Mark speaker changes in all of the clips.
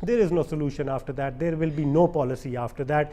Speaker 1: there is no solution after that, there will be no policy after that।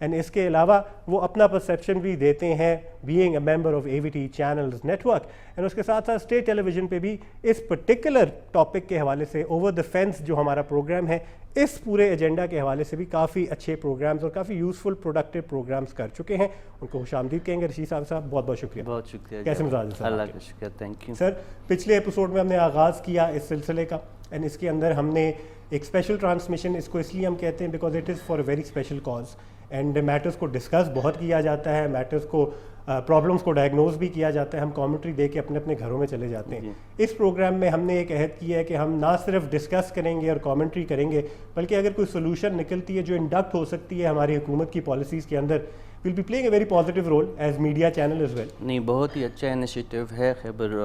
Speaker 1: And اس کے علاوہ وہ اپنا پرسیپشن بھی دیتے ہیں being a member of AVT channels network. And اس کے ساتھ ساتھ اسٹیٹ ٹیلی ویژن پہ بھی اس پرٹیکولر ٹاپک کے حوالے سے اوور دا فینس جو ہمارا پروگرام ہے اس پورے ایجنڈا کے حوالے سے بھی کافی اچھے پروگرامز اور کافی یوزفل پروڈکٹیو پروگرامز کر چکے ہیں. ان کو خوش آمدید کہیں گے. رشید صاحب بہت بہت شکریہ.
Speaker 2: بہت شکریہ.
Speaker 1: کیسے مزاج ہے؟
Speaker 2: اللہ کا شکریہ. Thank you
Speaker 1: sir. پچھلے ایپیسوڈ میں ہم نے آغاز کیا اس سلسلے کا اینڈ اس کے اندر ہم نے ایک اسپیشل ٹرانسمیشن, اس کو اس لیے ہم کہتے ہیں because it is for a very special cause, and matters کو ڈسکس بہت کیا جاتا ہے, میٹرز کو پرابلمس کو ڈائگنوز بھی کیا جاتا ہے, ہم کامنٹری دے کے اپنے اپنے گھروں میں چلے جاتے ہیں. اس پروگرام میں ہم نے ایک عہد کیا ہے کہ ہم نہ صرف ڈسکس کریں گے اور کامنٹری کریں گے بلکہ اگر کوئی سولوشن نکلتی ہے جو انڈکٹ ہو سکتی ہے ہماری حکومت کی پالیسیز کے اندر, we'll be playing a very positive role as media channel as well.
Speaker 2: نہیں, بہت ہی اچھا انیشیٹو ہے خیبر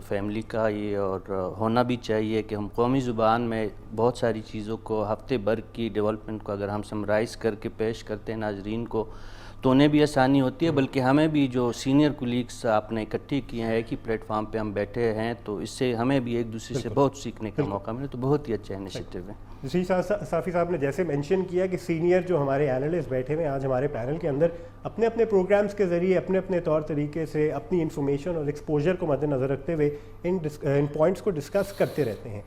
Speaker 2: فیملی کا یہ, اور ہونا بھی چاہیے کہ ہم قومی زبان میں بہت ساری چیزوں کو ہفتے بھر کی ڈیولپمنٹ کو اگر ہم سمرائز کر کے پیش کرتے ہیں ناظرین کو تو انہیں بھی آسانی ہوتی ہے, بلکہ ہمیں بھی جو سینئر کولیگس آپ نے اکٹھے کیے ہیں ایک ہی پلیٹ فارم پہ ہم بیٹھے ہیں تو اس سے ہمیں بھی ایک دوسرے سے بہت سیکھنے کا موقع ملے, تو بہت ہی اچھا انیشیٹو ہے.
Speaker 1: جی صافی صاحب نے جیسے مینشن کیا کہ سینئر جو ہمارے اینالسٹ بیٹھے ہوئے آج ہمارے پینل کے اندر اپنے اپنے پروگرامز کے ذریعے اپنے اپنے طور طریقے سے اپنی انفارمیشن اور ایکسپوجر کو مد نظر رکھتے ہوئے ان پوائنٹس کو ڈسکس کرتے رہتے ہیں.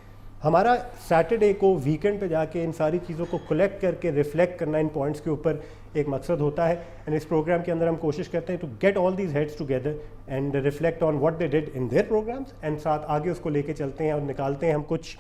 Speaker 1: ہمارا سیٹرڈے کو ویکینڈ پہ جا کے ان ساری چیزوں کو کلیکٹ کر کے ریفلیکٹ کرنا ان پوائنٹس کے اوپر ایک مقصد ہوتا ہے, اینڈ اس پروگرام کے اندر ہم کوشش کرتے ہیں to get all these heads together and reflect on what they did in their programs, and ساتھ آگے اس کو لے کے چلتے ہیں اور نکالتے ہیں ہم کچھ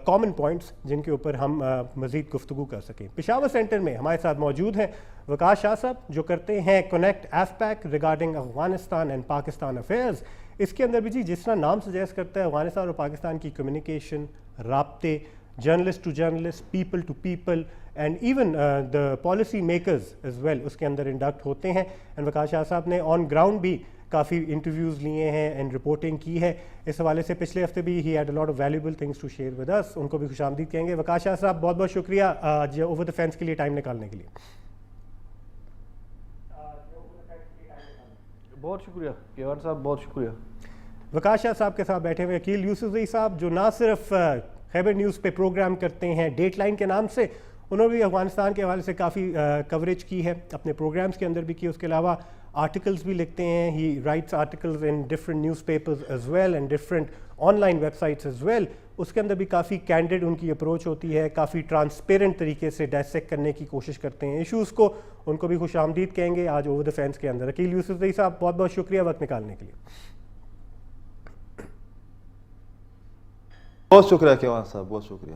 Speaker 1: کامن پوائنٹس جن کے اوپر ہم مزید گفتگو کر سکیں. پشاور سینٹر میں ہمارے ساتھ موجود ہیں وقاص شاہ صاحب جو کرتے ہیں connect AfPak regarding Afghanistan and Pakistan affairs. اس کے اندر بھی جی جس طرح نام سجیسٹ کرتا ہے افغانستان اور پاکستان کی کمیونیکیشن, رابطے, journalist to journalist, people to people and even the policy makers as well اس کے اندر انڈکٹ ہوتے ہیں. اینڈ وقاص شاہ صاحب نے آن گراؤنڈ بھی کافی انٹرویوز لیے ہیں اینڈ رپورٹنگ کی ہے اس حوالے سے. پچھلے ہفتے بھی he had a lot of valuable things to share with us, ان کو بھی خوش آمدید کہیں گے. وقاص شاہ صاحب بہت بہت شکریہ آج اوور دا فینس کے لیے ٹائم نکالنے کے لیے.
Speaker 3: بہت شکریہ کیوان صاحب, بہت شکریہ.
Speaker 1: وقاص شاہ صاحب کے ساتھ بیٹھے ہوئے عقیل یوسفزئی صاحب جو نہ صرف خیبر نیوز پہ پروگرام کرتے ہیں ڈیٹ لائن کے نام سے, انہوں نے بھی افغانستان کے حوالے سے کافی کوریج کی ہے اپنے پروگرامز کے اندر بھی کی. اس کے علاوہ آرٹیکلز بھی لکھتے ہیں, he writes articles in different newspapers as well and different online websites as well. اس کے اندر بھی کافی کینڈیڈ ان کی اپروچ ہوتی ہے, کافی ٹرانسپیرنٹ طریقے سے ڈائسیکٹ کرنے کی کوشش کرتے ہیں ایشوز کو. ان کو بھی خوش آمدید کہیں گے آج اوور دا فینس کے اندر. عقیل یوسفزئی صاحب بہت بہت شکریہ وقت نکالنے کے لیے.
Speaker 3: بہت شکریہ کیوان صاحب, بہت شکریہ.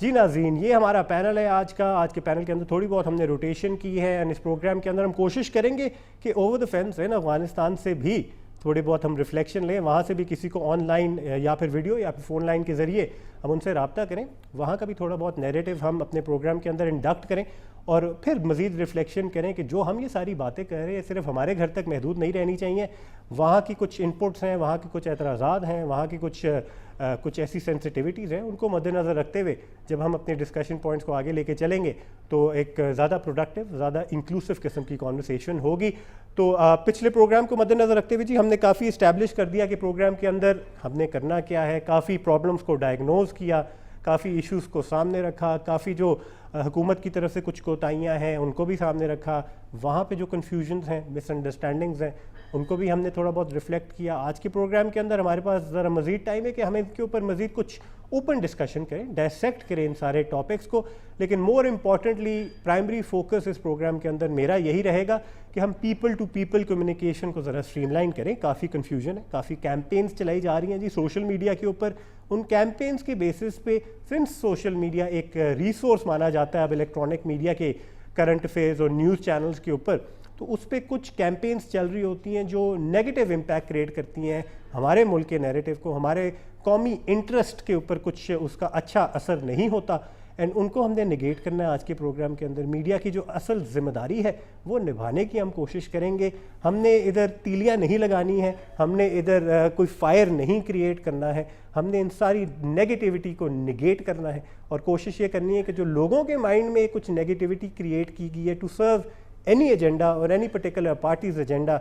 Speaker 1: جی ناظرین, یہ ہمارا پینل ہے آج کا. آج کے پینل کے اندر تھوڑی بہت ہم نے روٹیشن کی ہے اینڈ اس پروگرام کے اندر ہم کوشش کریں گے کہ اوور دا فینس ہے نا افغانستان سے بھی تھوڑے بہت ہم ریفلیکشن لیں, وہاں سے بھی کسی کو آن لائن یا پھر ویڈیو یا پھر فون لائن کے ذریعے ہم ان سے رابطہ کریں, وہاں کا بھی تھوڑا بہت نیریٹو ہم اپنے پروگرام کے اندر انڈکٹ کریں اور پھر مزید ریفلیکشن کریں کہ جو ہم یہ ساری باتیں کر رہے ہیں صرف ہمارے گھر تک محدود نہیں رہنی چاہیے. وہاں کی کچھ انپٹس ہیں, وہاں کی کچھ اعتراضات ہیں, وہاں کی کچھ ایسی سینسٹیوٹیز ہیں, ان کو مد نظر رکھتے ہوئے جب ہم اپنے ڈسکشن پوائنٹس کو آگے لے کے چلیں گے تو ایک زیادہ پروڈکٹیو, زیادہ انکلوسیو قسم کی کانورسیشن ہوگی. تو پچھلے پروگرام کو مد نظر رکھتے ہوئے جی ہم نے کافی اسٹیبلش کر دیا کہ پروگرام کے اندر ہم نے کرنا کیا ہے, کافی پرابلمس کو ڈائگنوز کیا, کافی ایشوز کو سامنے رکھا, کافی جو حکومت کی طرف سے کچھ کوتاہیاں ہیں ان کو بھی سامنے رکھا, وہاں پہ جو کنفیوژنز ہیں, مس انڈرسٹینڈنگز ہیں, ان کو بھی ہم نے تھوڑا بہت ریفلیکٹ کیا. آج کے پروگرام کے اندر ہمارے پاس ذرا مزید ٹائم ہے کہ ہمیں ان کے اوپر مزید کچھ اوپن ڈسکشن کریں, ڈائسیکٹ کریں ان سارے ٹاپکس کو. لیکن مور امپورٹنٹلی پرائمری فوکس اس پروگرام کے اندر میرا یہی رہے گا کہ ہم پیپل ٹو پیپل کمیونیکیشن کو ذرا اسٹریم لائن کریں. کافی کنفیوژن ہے, کافی کیمپینز چلائی جا رہی ہیں جی سوشل میڈیا کے اوپر. ان کیمپینز کے بیسس پہ سنس سوشل میڈیا ایک ریسورس مانا جاتا ہے اب الیکٹرانک میڈیا کے کرنٹ افیئرز اور نیوز چینلز کے اوپر, تو اس پہ کچھ کیمپینز چل رہی ہوتی ہیں جو نیگیٹو امپیکٹ کریٹ کرتی ہیں ہمارے ملک کے نیریٹو کو, ہمارے قومی انٹرسٹ کے اوپر کچھ اس کا اچھا اثر نہیں ہوتا, اینڈ ان کو ہم نے نگیٹ کرنا ہے. آج کے پروگرام کے اندر میڈیا کی جو اصل ذمہ داری ہے وہ نبھانے کی ہم کوشش کریں گے. ہم نے ادھر تیلیاں نہیں لگانی ہیں, ہم نے ادھر کوئی فائر نہیں کریٹ کرنا ہے, ہم نے ان ساری نیگیٹیوٹی کو نگیٹ کرنا ہے اور کوشش یہ کرنی ہے کہ جو لوگوں کے مائنڈ میں کچھ نیگیٹیوٹی کریٹ کی گئی ہے to serve any agenda or any particular party's agenda,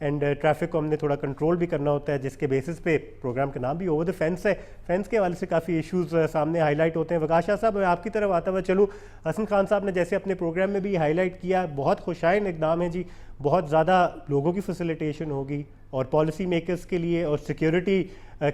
Speaker 1: and traffic کو ہم نے تھوڑا کنٹرول بھی کرنا ہوتا ہے، جس کے بیسس پہ پروگرام کا نام بھی اوور دا فینس ہے. فینس کے حوالے سے کافی ایشوز سامنے ہائی لائٹ ہوتے ہیں. وقاص شاہ صاحب، آپ کی طرف آتا ہوا چلوں. حسن خان صاحب نے جیسے اپنے پروگرام میں بھی ہائی لائٹ کیا، بہت خوشائن اقدام ہے جی، بہت زیادہ لوگوں کی فیسیلیٹیشن ہوگی اور پالیسی میکرز کے لیے اور سیکیورٹی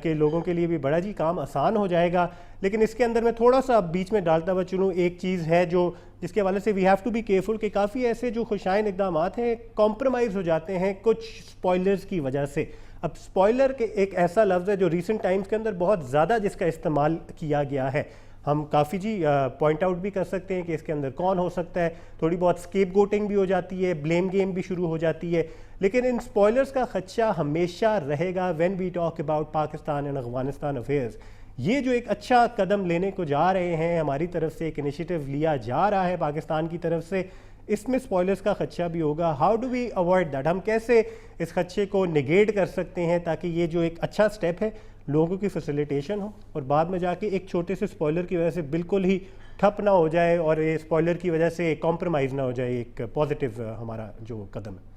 Speaker 1: کے لوگوں کے لیے بھی بڑا جی کام آسان ہو جائے گا. لیکن اس کے اندر میں تھوڑا سا بیچ میں ڈالتا ہوا چلوں، ایک چیز ہے جو جس کے حوالے سے we have to be careful کہ کافی ایسے جو خوشائن اقدامات ہیں کمپرومائز ہو جاتے ہیں کچھ سپوائلرز کی وجہ سے. اب سپوائلر کے ایک ایسا لفظ ہے جو ریسنٹ ٹائمز کے اندر بہت زیادہ جس کا استعمال کیا گیا ہے. ہم کافی جی پوائنٹ آؤٹ بھی کر سکتے ہیں کہ اس کے اندر کون ہو سکتا ہے. تھوڑی بہت اسکیپ گوٹنگ بھی ہو جاتی ہے، بلیم گیم بھی شروع ہو جاتی ہے. لیکن ان سپوائلرز کا خدشہ ہمیشہ رہے گا when we talk about Pakistan and Afghanistan affairs. یہ جو ایک اچھا قدم لینے کو جا رہے ہیں، ہماری طرف سے ایک انیشیٹو لیا جا رہا ہے پاکستان کی طرف سے، اس میں سپوائلرز کا خدشہ بھی ہوگا. How do we avoid that? ہم کیسے اس خدشے کو نگیٹ کر سکتے ہیں تاکہ یہ جو ایک اچھا سٹیپ ہے لوگوں کی فیسیلیٹیشن ہو اور بعد میں جا کے ایک چھوٹے سے سپوائلر کی وجہ سے بالکل ہی ٹھپ نہ ہو جائے اور یہ سپوائلر کی وجہ سے کمپرومائز نہ ہو جائے ایک پازیٹیو ہمارا جو قدم ہے.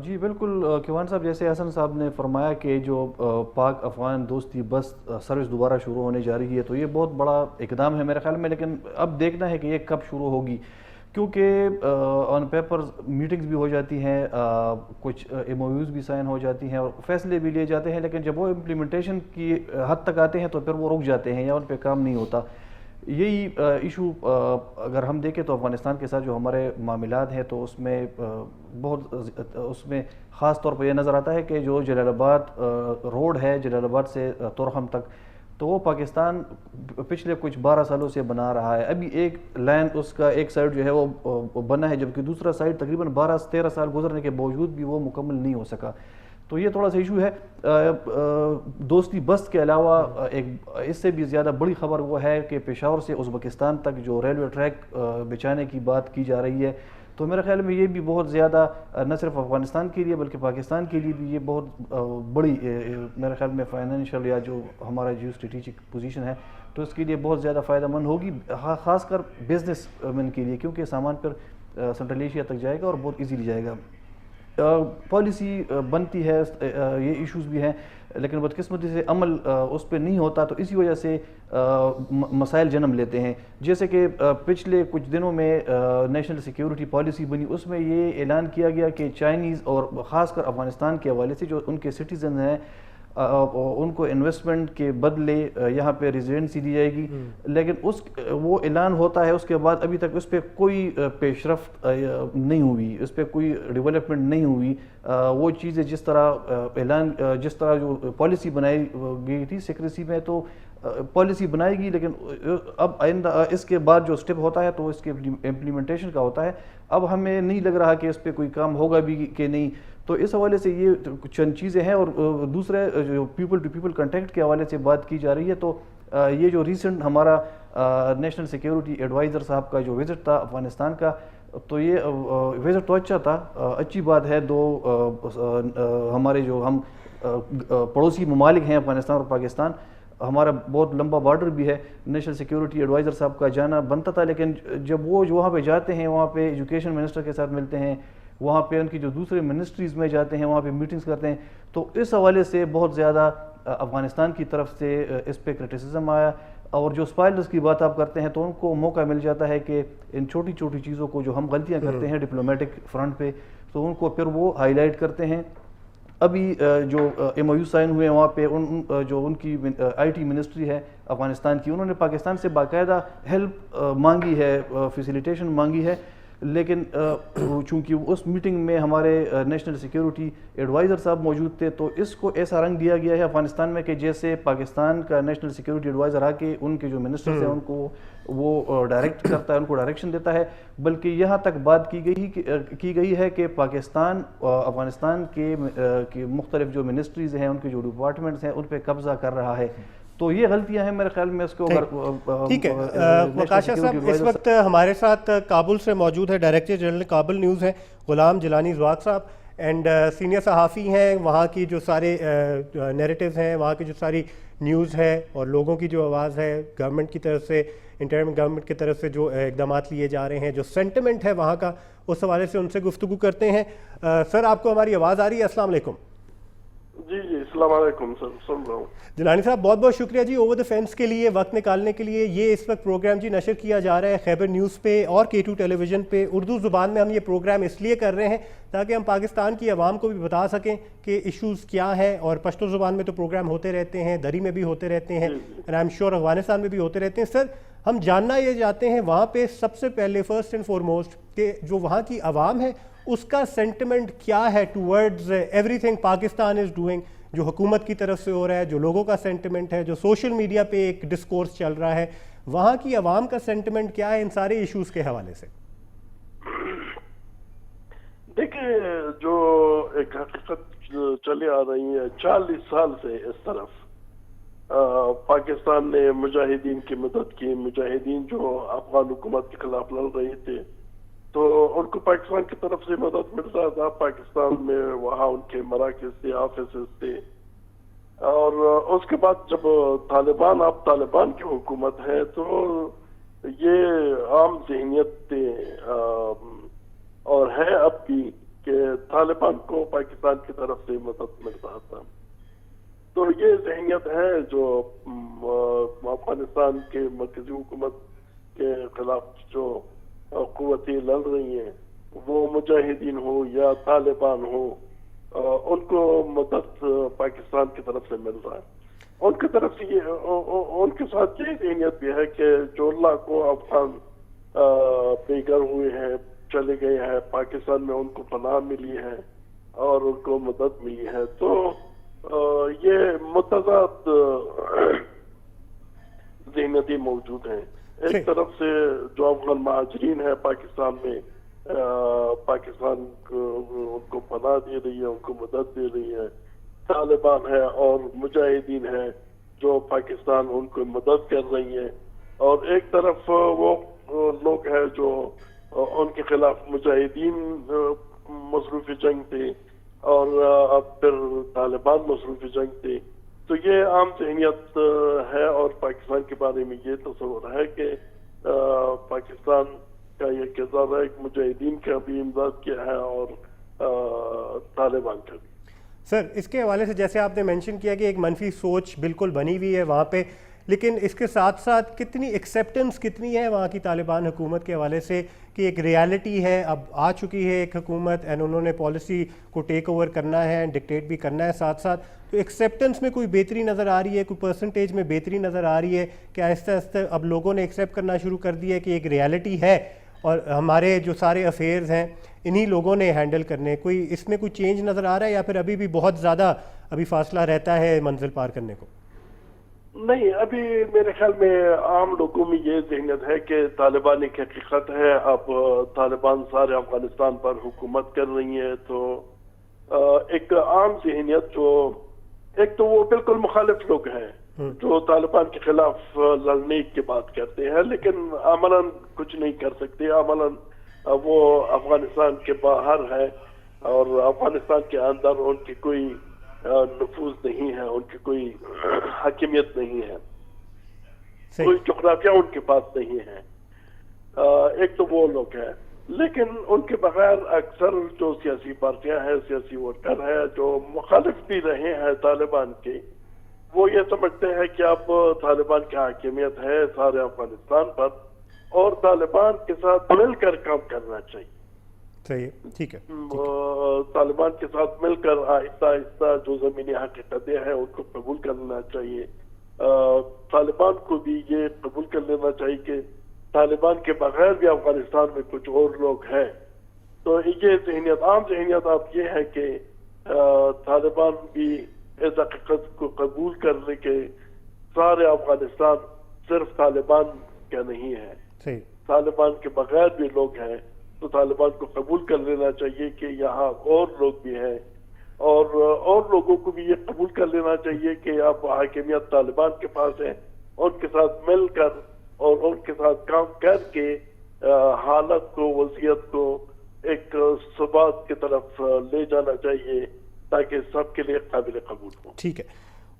Speaker 3: جی بالکل کیوان صاحب، جیسے حسن صاحب نے فرمایا کہ جو پاک افغان دوستی بس سروس دوبارہ شروع ہونے جا رہی ہے، تو یہ بہت بڑا اقدام ہے میرے خیال میں. لیکن اب دیکھنا ہے کہ یہ کب شروع ہوگی، کیونکہ آن پیپر میٹنگز بھی ہو جاتی ہیں، کچھ ایم او یوز بھی سائن ہو جاتی ہیں اور فیصلے بھی لیے جاتے ہیں، لیکن جب وہ امپلیمنٹیشن کی حد تک آتے ہیں تو پھر وہ رک جاتے ہیں یا ان پہ کام نہیں ہوتا. یہی ایشو اگر ہم دیکھیں تو افغانستان کے ساتھ جو ہمارے معاملات ہیں تو اس میں اس میں خاص طور پہ یہ نظر آتا ہے کہ جو جلال آباد روڈ ہے، جلال آباد سے تورخم تک، تو وہ پاکستان پچھلے کچھ 12 سالوں سے بنا رہا ہے. ابھی ایک لائن اس کا ایک سائڈ جو ہے وہ بنا ہے، جبکہ دوسرا سائڈ تقریباً 12-13 سال گزرنے کے باوجود بھی وہ مکمل نہیں ہو سکا. تو یہ تھوڑا سا ایشو ہے. دوستی بس کے علاوہ ایک اس سے بھی زیادہ بڑی خبر وہ ہے کہ پشاور سے ازبکستان تک جو ریلوے ٹریک بچھانے کی بات کی جا رہی ہے، تو میرے خیال میں یہ بھی بہت زیادہ نہ صرف افغانستان کے لیے بلکہ پاکستان کے لیے بھی یہ بہت بڑی میرے خیال میں فائنینشیل یا جو ہمارا جیو اسٹریٹجک پوزیشن ہے تو اس کے لیے بہت زیادہ فائدہ مند ہوگی، خاص کر بزنس مین کے لیے، کیونکہ سامان پر سنٹرل ایشیا تک جائے گا اور بہت ایزیلی جائے گا. پالیسی بنتی ہے، یہ ایشوز بھی ہیں، لیکن بدقسمتی سے عمل اس پہ نہیں ہوتا، تو اسی وجہ سے مسائل جنم لیتے ہیں. جیسے کہ پچھلے کچھ دنوں میں نیشنل سیکیورٹی پالیسی بنی، اس میں یہ اعلان کیا گیا کہ چائنیز اور خاص کر افغانستان کے حوالے سے جو ان کے سٹیزن ہیں ان کو انویسٹمنٹ کے بدلے یہاں پہ ریزیڈنسی دی جائے گی. لیکن وہ اعلان ہوتا ہے، اس کے بعد ابھی تک اس پہ کوئی پیش رفت نہیں ہوئی، اس پہ کوئی ڈیولپمنٹ نہیں ہوئی. وہ چیزیں جس طرح جو پالیسی بنائی گئی تھی سیکریسی میں، تو پالیسی بنائے گی، لیکن اب آئندہ اس کے بعد جو سٹیپ ہوتا ہے تو اس کے امپلیمنٹیشن کا ہوتا ہے. اب ہمیں نہیں لگ رہا کہ اس پہ کوئی کام ہوگا بھی کہ نہیں. تو اس حوالے سے یہ چند چیزیں ہیں. اور دوسرے جو پیپل ٹو پیپل کنٹیکٹ کے حوالے سے بات کی جا رہی ہے، تو یہ جو ریسنٹ ہمارا نیشنل سیکیورٹی ایڈوائزر صاحب کا جو وزٹ تھا افغانستان کا، تو یہ وزٹ تو اچھا تھا، اچھی بات ہے. ہمارے جو ہم پڑوسی ممالک ہیں افغانستان اور پاکستان، ہمارا بہت لمبا بارڈر بھی ہے. نیشنل سیکیورٹی ایڈوائزر صاحب کا جانا بنتا تھا، لیکن جب وہ جو وہاں پہ جاتے ہیں، وہاں پہ ایجوکیشن منسٹر کے ساتھ ملتے ہیں، وہاں پہ ان کی جو دوسرے منسٹریز میں جاتے ہیں، وہاں پہ میٹنگز کرتے ہیں، تو اس حوالے سے بہت زیادہ افغانستان کی طرف سے اس پہ کرٹیسزم آیا. اور جو سپائلرز کی بات آپ کرتے ہیں تو ان کو موقع مل جاتا ہے کہ ان چھوٹی چھوٹی چیزوں کو جو ہم غلطیاں کرتے ہیں ڈپلومیٹک فرنٹ پہ، تو ان کو پھر وہ ہائی لائٹ کرتے ہیں. ابھی جو ایم او یو سائن ہوئے ہیں وہاں پہ جو ان کی آئی ٹی منسٹری ہے افغانستان کی، انہوں نے پاکستان سے باقاعدہ ہیلپ مانگی ہے، فیسیلیٹیشن مانگی ہے. لیکن چونکہ اس میٹنگ میں ہمارے نیشنل سیکیورٹی ایڈوائزر صاحب موجود تھے، تو اس کو ایسا رنگ دیا گیا ہے افغانستان میں کہ جیسے پاکستان کا نیشنل سیکیورٹی ایڈوائزر آ کے ان کے جو منسٹرز ہیں ان کو وہ ڈائریکٹ کرتا ہے، ان کو ڈائریکشن دیتا ہے. بلکہ یہاں تک بات کی گئی ہے کہ پاکستان افغانستان کے مختلف جو منسٹریز ہیں، ان کے جو ڈپارٹمنٹس ہیں، ان پہ قبضہ کر رہا ہے. تو یہ غلطیاں ہیں میرے خیال میں. اس کو
Speaker 1: ٹھیک ہے. وقاص شاہ صاحب اس وقت ہمارے ساتھ کابل سے موجود ہے ڈائریکٹر جنرل کابل نیوز ہیں غلام جیلانی زواق صاحب. اینڈ سینئر صحافی ہیں, وہاں کی جو سارے نیریٹیوز ہیں, وہاں کی جو ساری نیوز ہے اور لوگوں کی جو آواز ہے, گورنمنٹ کی طرف سے, انٹرم گورنمنٹ کی طرف سے جو اقدامات لیے جا رہے ہیں, جو سینٹیمنٹ ہے وہاں کا, اس حوالے سے ان سے گفتگو کرتے ہیں. سر آپ کو ہماری آواز آ رہی ہے؟ السلام علیکم.
Speaker 4: جی السلام علیکم سر, سن رہا ہوں.
Speaker 1: جیلانی صاحب بہت بہت شکریہ جی اوور دا فینس کے لیے وقت نکالنے کے لیے. یہ اس وقت پروگرام جی نشر کیا جا رہا ہے خیبر نیوز پہ اور K2 ٹیلی ویژن پہ. اردو زبان میں ہم یہ پروگرام اس لیے کر رہے ہیں تاکہ ہم پاکستان کی عوام کو بھی بتا سکیں کہ ایشوز کیا ہیں, اور پشتو زبان میں تو پروگرام ہوتے رہتے ہیں, دری میں بھی ہوتے رہتے ہیں, and I am sure Afghanistan میں بھی ہوتے رہتے ہیں. سر ہم جاننا یہ چاہتے ہیں وہاں پہ سب سے پہلے فرسٹ اینڈ فارموسٹ کہ جو وہاں کی عوام ہے اس کا سینٹیمنٹ کیا ہے towards every thing Pakistan is doing, جو حکومت کی طرف سے ہو رہا ہے, جو لوگوں کا سینٹیمنٹ ہے, جو سوشل میڈیا پہ ایک ڈسکورس چل رہا ہے, وہاں کی عوام کا سینٹیمنٹ کیا ہے ان سارے ایشوز کے حوالے سے؟
Speaker 4: دیکھیں, جو ایک حقیقت چلی آ رہی ہے 40 سال سے اس طرف, پاکستان نے مجاہدین کی مدد کی. مجاہدین جو افغان حکومت کے خلاف لڑ رہے تھے تو ان کو پاکستان کی طرف سے مدد مل رہا تھا. پاکستان میں وہاں ان کے مراکز تھے, آفیسز تھے. اور اس کے بعد جب طالبان, اب طالبان کی حکومت ہے تو یہ عام ذہنیت تھے اور ہے اب بھی کہ طالبان کو پاکستان کی طرف سے مدد مل رہا تھا. تو یہ ذہنیت ہے جو افغانستان کے مرکزی حکومت کے خلاف جو قوتیں لڑ رہی ہیں, وہ مجاہدین ہو یا طالبان ہو, ان کو مدد پاکستان کی طرف سے مل رہا ہے. ان کی طرف سے ان کے ساتھ یہ ذہنیت بھی ہے کہ جو لاکھوں افغان بے گھر ہوئے ہیں, چلے گئے ہیں, پاکستان میں ان کو پناہ ملی ہے اور ان کو مدد ملی ہے. تو یہ متضاد ذہنیتیں موجود ہیں. ایک طرف سے جو افغان مہاجرین ہیں پاکستان میں, پاکستان ان کو پناہ دے رہی ہے, ان کو مدد دے رہی ہے. طالبان ہے اور مجاہدین ہے جو پاکستان ان کو مدد کر رہی ہے. اور ایک طرف وہ لوگ ہیں جو ان کے خلاف مجاہدین مصروف جنگ تھے اور پھر طالبان مصروف جنگ تھے. تو یہ عام ذہنیت ہے اور پاکستان کے بارے میں یہ تصور ہے کہ پاکستان کا یہ کردار ہے کہ مجاہدین کا بھی امداد کیا ہے اور طالبان کا بھی.
Speaker 1: سر اس کے حوالے سے جیسے آپ نے مینشن کیا کہ ایک منفی سوچ بالکل بنی ہوئی ہے وہاں پہ, لیکن اس کے ساتھ ساتھ کتنی ایکسیپٹنس کتنی ہے وہاں کی طالبان حکومت کے حوالے سے کہ ایک ریالٹی ہے, اب آ چکی ہے ایک حکومت اینڈ انہوں نے پالیسی کو ٹیک اوور کرنا ہے, ڈکٹیٹ بھی کرنا ہے ساتھ ساتھ. تو ایکسیپٹنس میں کوئی بہتری نظر آ رہی ہے, کوئی پرسنٹیج میں بہتری نظر آ رہی ہے کہ آہستہ آہستہ اب لوگوں نے ایکسیپٹ کرنا شروع کر دیا ہے کہ ایک ریالٹی ہے اور ہمارے جو سارے افیئرز ہیں انہی لوگوں نے ہینڈل کرنے؟ کوئی اس میں کوئی چینج نظر آ رہا ہے یا پھر ابھی بھی بہت زیادہ ابھی فاصلہ رہتا ہے منزل پار کرنے کو؟
Speaker 4: نہیں, ابھی میرے خیال میں عام لوگوں میں یہ ذہنیت ہے کہ طالبان ایک حقیقت ہے. اب طالبان سارے افغانستان پر حکومت کر رہی ہے. تو ایک عام ذہنیت جو ایک تو وہ بالکل مخالف لوگ ہیں جو طالبان کے خلاف لڑنے کی بات کرتے ہیں لیکن عملاً کچھ نہیں کر سکتے. عملاً وہ افغانستان کے باہر ہے اور افغانستان کے اندر ان کی کوئی نفوذ نہیں ہے, ان کی کوئی حاکمیت نہیں ہے, کوئی جغرافیہ ان کے پاس نہیں ہے. ایک تو وہ لوگ ہیں, لیکن ان کے بغیر اکثر جو سیاسی پارٹیاں ہیں, سیاسی ورکر ہیں جو مخالف بھی رہے ہیں طالبان کے, وہ یہ سمجھتے ہیں کہ اب طالبان کی حاکمیت ہے سارے افغانستان پر اور طالبان کے ساتھ مل کر کام کرنا چاہیے.
Speaker 1: صحیح, ٹھیک ہے.
Speaker 4: طالبان کے ساتھ مل کر آہستہ آہستہ جو زمینی حقیقتیں ہیں ان کو قبول کرنا چاہیے. طالبان کو بھی یہ قبول کر لینا چاہیے کہ طالبان کے بغیر بھی افغانستان میں کچھ اور لوگ ہیں. تو یہ ذہنیت, عام ذہنیت اب یہ ہے کہ طالبان بھی اس حقیقت کو قبول کرنے کے سارے افغانستان صرف طالبان کا نہیں ہے, طالبان کے بغیر بھی لوگ ہیں. تو طالبان کو قبول کر لینا چاہیے کہ یہاں اور لوگ بھی ہیں اور لوگوں کو بھی یہ قبول کر لینا چاہیے کہ اب حاکمیت طالبان کے پاس ہے. ان کے ساتھ مل کر اور ان کے ساتھ کام کر کے حالت کو, وضعیت کو ایک ثبات کی طرف لے جانا چاہیے تاکہ سب کے لیے قابل قبول ہو.
Speaker 1: ٹھیک ہے.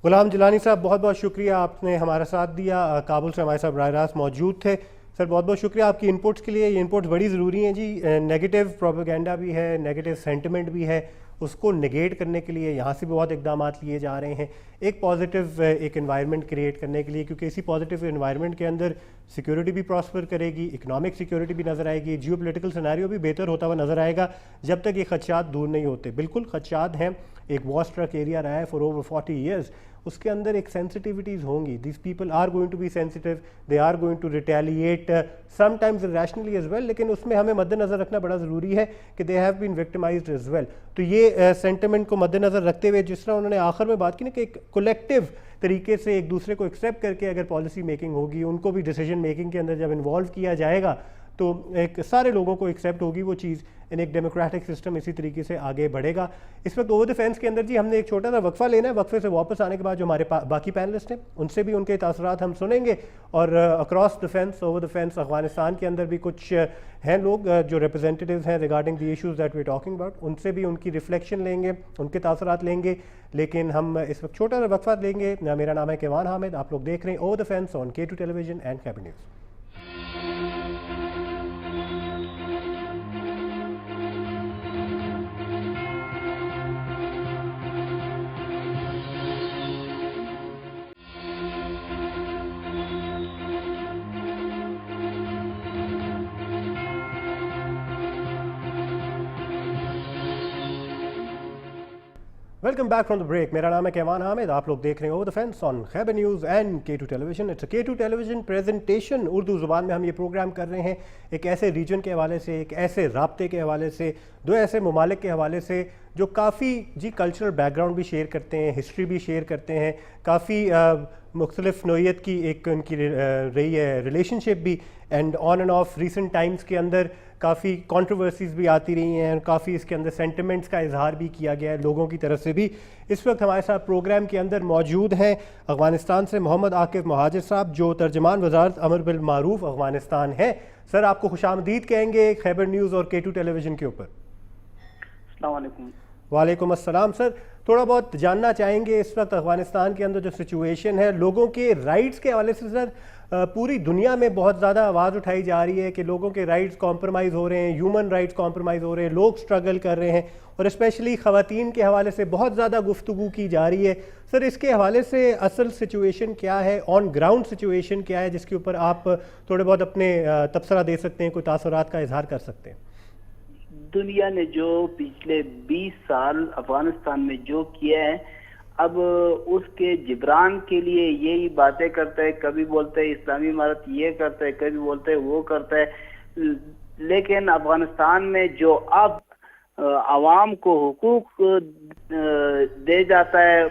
Speaker 1: غلام جیلانی صاحب بہت بہت شکریہ, آپ نے ہمارا ساتھ دیا. کابل سے ہمارے ساتھ براہ راست موجود تھے. سر بہت بہت شکریہ آپ کی انپٹس کے لیے. یہ انپٹس بڑی ضروری ہیں جی. نیگیٹو پروپیگنڈا بھی ہے, نیگیٹو سینٹیمنٹ بھی ہے, اس کو نگیٹ کرنے کے لیے یہاں سے بھی بہت اقدامات لیے جا رہے ہیں ایک پازیٹیو ایک انوائرمنٹ کریٹ کرنے کے لیے, کیونکہ اسی پازیٹیو انوائرمنٹ کے اندر سیکیورٹی بھی پراسپر کرے گی, اکنامک سیکیورٹی بھی نظر آئے گی, جیو پولیٹیکل سیناریو بھی بہتر ہوتا ہوا نظر آئے گا جب تک یہ خدشات دور نہیں ہوتے. بالکل خدشات ہیں, ایک وار اسٹرک ایریا رہا ہے فار اوور 40 ایئرس, اس کے اندر ایک سینسٹیوٹیز ہوں گی. These people are going to be sensitive, they are going to retaliate sometimes rationally as well, لیکن اس میں ہمیں مد نظر رکھنا بڑا ضروری ہے کہ they have been victimized as well. تو یہ سینٹیمنٹ کو مد نظر رکھتے ہوئے جس طرح انہوں نے آخر میں بات کی نا کہ ایک کولیکٹیو طریقے سے ایک دوسرے کو ایکسیپٹ کر کے اگر پالیسی میکنگ ہوگی, ان کو بھی ڈیسیجن میکنگ کے اندر جب انوالو کیا جائے گا تو ایک سارے لوگوں کو ایکسیپٹ ہوگی وہ چیز, ایک ڈیموکریٹک سسٹم اسی طریقے سے آگے بڑھے گا. اس وقت اوور دی فینس کے اندر جی ہم نے ایک چھوٹا سا وقفہ لینا ہے. وقفے سے واپس آنے کے بعد جو ہمارے باقی پینلسٹ ہیں ان سے بھی ان کے تاثرات ہم سنیں گے, اور across the fence over the fence Afghanistan کے اندر بھی کچھ ہیں لوگ جو ریپرزینٹیوز ہیں regarding the issues that we talking about, ان سے بھی ان کی ریفلیکشن لیں گے, ان کے تاثرات لیں گے. لیکن ہم اس وقت چھوٹا سا وقفہ لیں گے. میرا نام ہے کیوان حامد, آپ لوگ دیکھ رہے ہیں over the fence on K2 television and Khyber news. Welcome back from the break. میرا نام ہے کیوان حامد, آپ لوگ دیکھ رہے ہیں over the fence on Khyber news and K2 television. It's a K2 television presentation. Urdu زبان میں ہم یہ پروگرام کر رہے ہیں ایک ایسے ریجن کے حوالے سے, ایک ایسے رابطے کے حوالے سے, دو ایسے ممالک کے حوالے سے جو کافی جی کلچرل بیک گراؤنڈ بھی شیئر کرتے ہیں, ہسٹری بھی شیئر کرتے ہیں, کافی مختلف نوعیت کی ایک ان کی رہی ہے ریلیشن شپ بھی, and on and of recent Times کے اندر کافی کنٹروورسیز بھی آتی رہی ہیں, کافی اس کے اندر سینٹیمنٹس کا اظہار بھی کیا گیا ہے لوگوں کی طرف سے بھی. اس وقت ہمارے ساتھ پروگرام کے اندر موجود ہیں افغانستان سے محمد عاقب مہاجر صاحب جو ترجمان وزارت امر بالمعروف افغانستان ہیں. سر آپ کو خوش آمدید کہیں گے خیبر نیوز اور K2 ٹیلی ویژن کے اوپر.
Speaker 5: السلام علیکم.
Speaker 1: وعلیکم السلام. سر تھوڑا بہت جاننا چاہیں گے اس وقت افغانستان کے اندر جو سچویشن ہے لوگوں کے رائٹس کے حوالے سے. سر پوری دنیا میں بہت زیادہ آواز اٹھائی جا رہی ہے کہ لوگوں کے رائٹس کمپرومائز ہو رہے ہیں, ہیومن رائٹس کمپرومائز ہو رہے ہیں, لوگ سٹرگل کر رہے ہیں, اور اسپیشلی خواتین کے حوالے سے بہت زیادہ گفتگو کی جا رہی ہے. سر اس کے حوالے سے اصل سچویشن کیا ہے, آن گراؤنڈ سچویشن کیا ہے, جس کے اوپر آپ تھوڑے بہت اپنے تبصرہ دے سکتے ہیں, کوئی تاثرات کا اظہار کر سکتے ہیں.
Speaker 5: دنیا نے جو پچھلے 20 سال افغانستان میں جو کیا ہے, اب اس کے جبران کے لیے یہی باتیں کرتا ہے, کبھی بولتے ہیں اسلامی امارت یہ کرتا ہے, کبھی بولتے ہیں وہ کرتا ہے, لیکن افغانستان میں جو اب عوام کو حقوق دے جاتا ہے,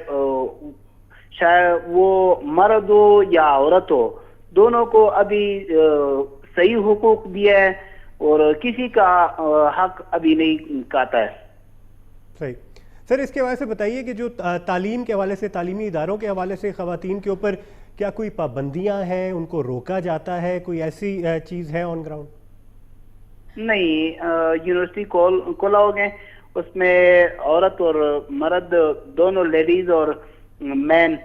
Speaker 5: شاید وہ مرد ہو یا عورت ہو, دونوں کو ابھی صحیح حقوق دیا ہے اور کسی کا حق ابھی نہیں کاتا ہے.
Speaker 1: صحیح. سر اس کے حوالے سے بتائیے کہ جو تعلیم کے حوالے سے, تعلیمی اداروں کے حوالے سے خواتین کے اوپر کیا کوئی پابندیاں ہیں, ان کو روکا جاتا ہے, کوئی ایسی چیز ہے آن گراؤنڈ؟
Speaker 5: نہیں, یونیورسٹی کھولا ہو گئے, اس میں عورت اور مرد دونوں, لیڈیز اور مین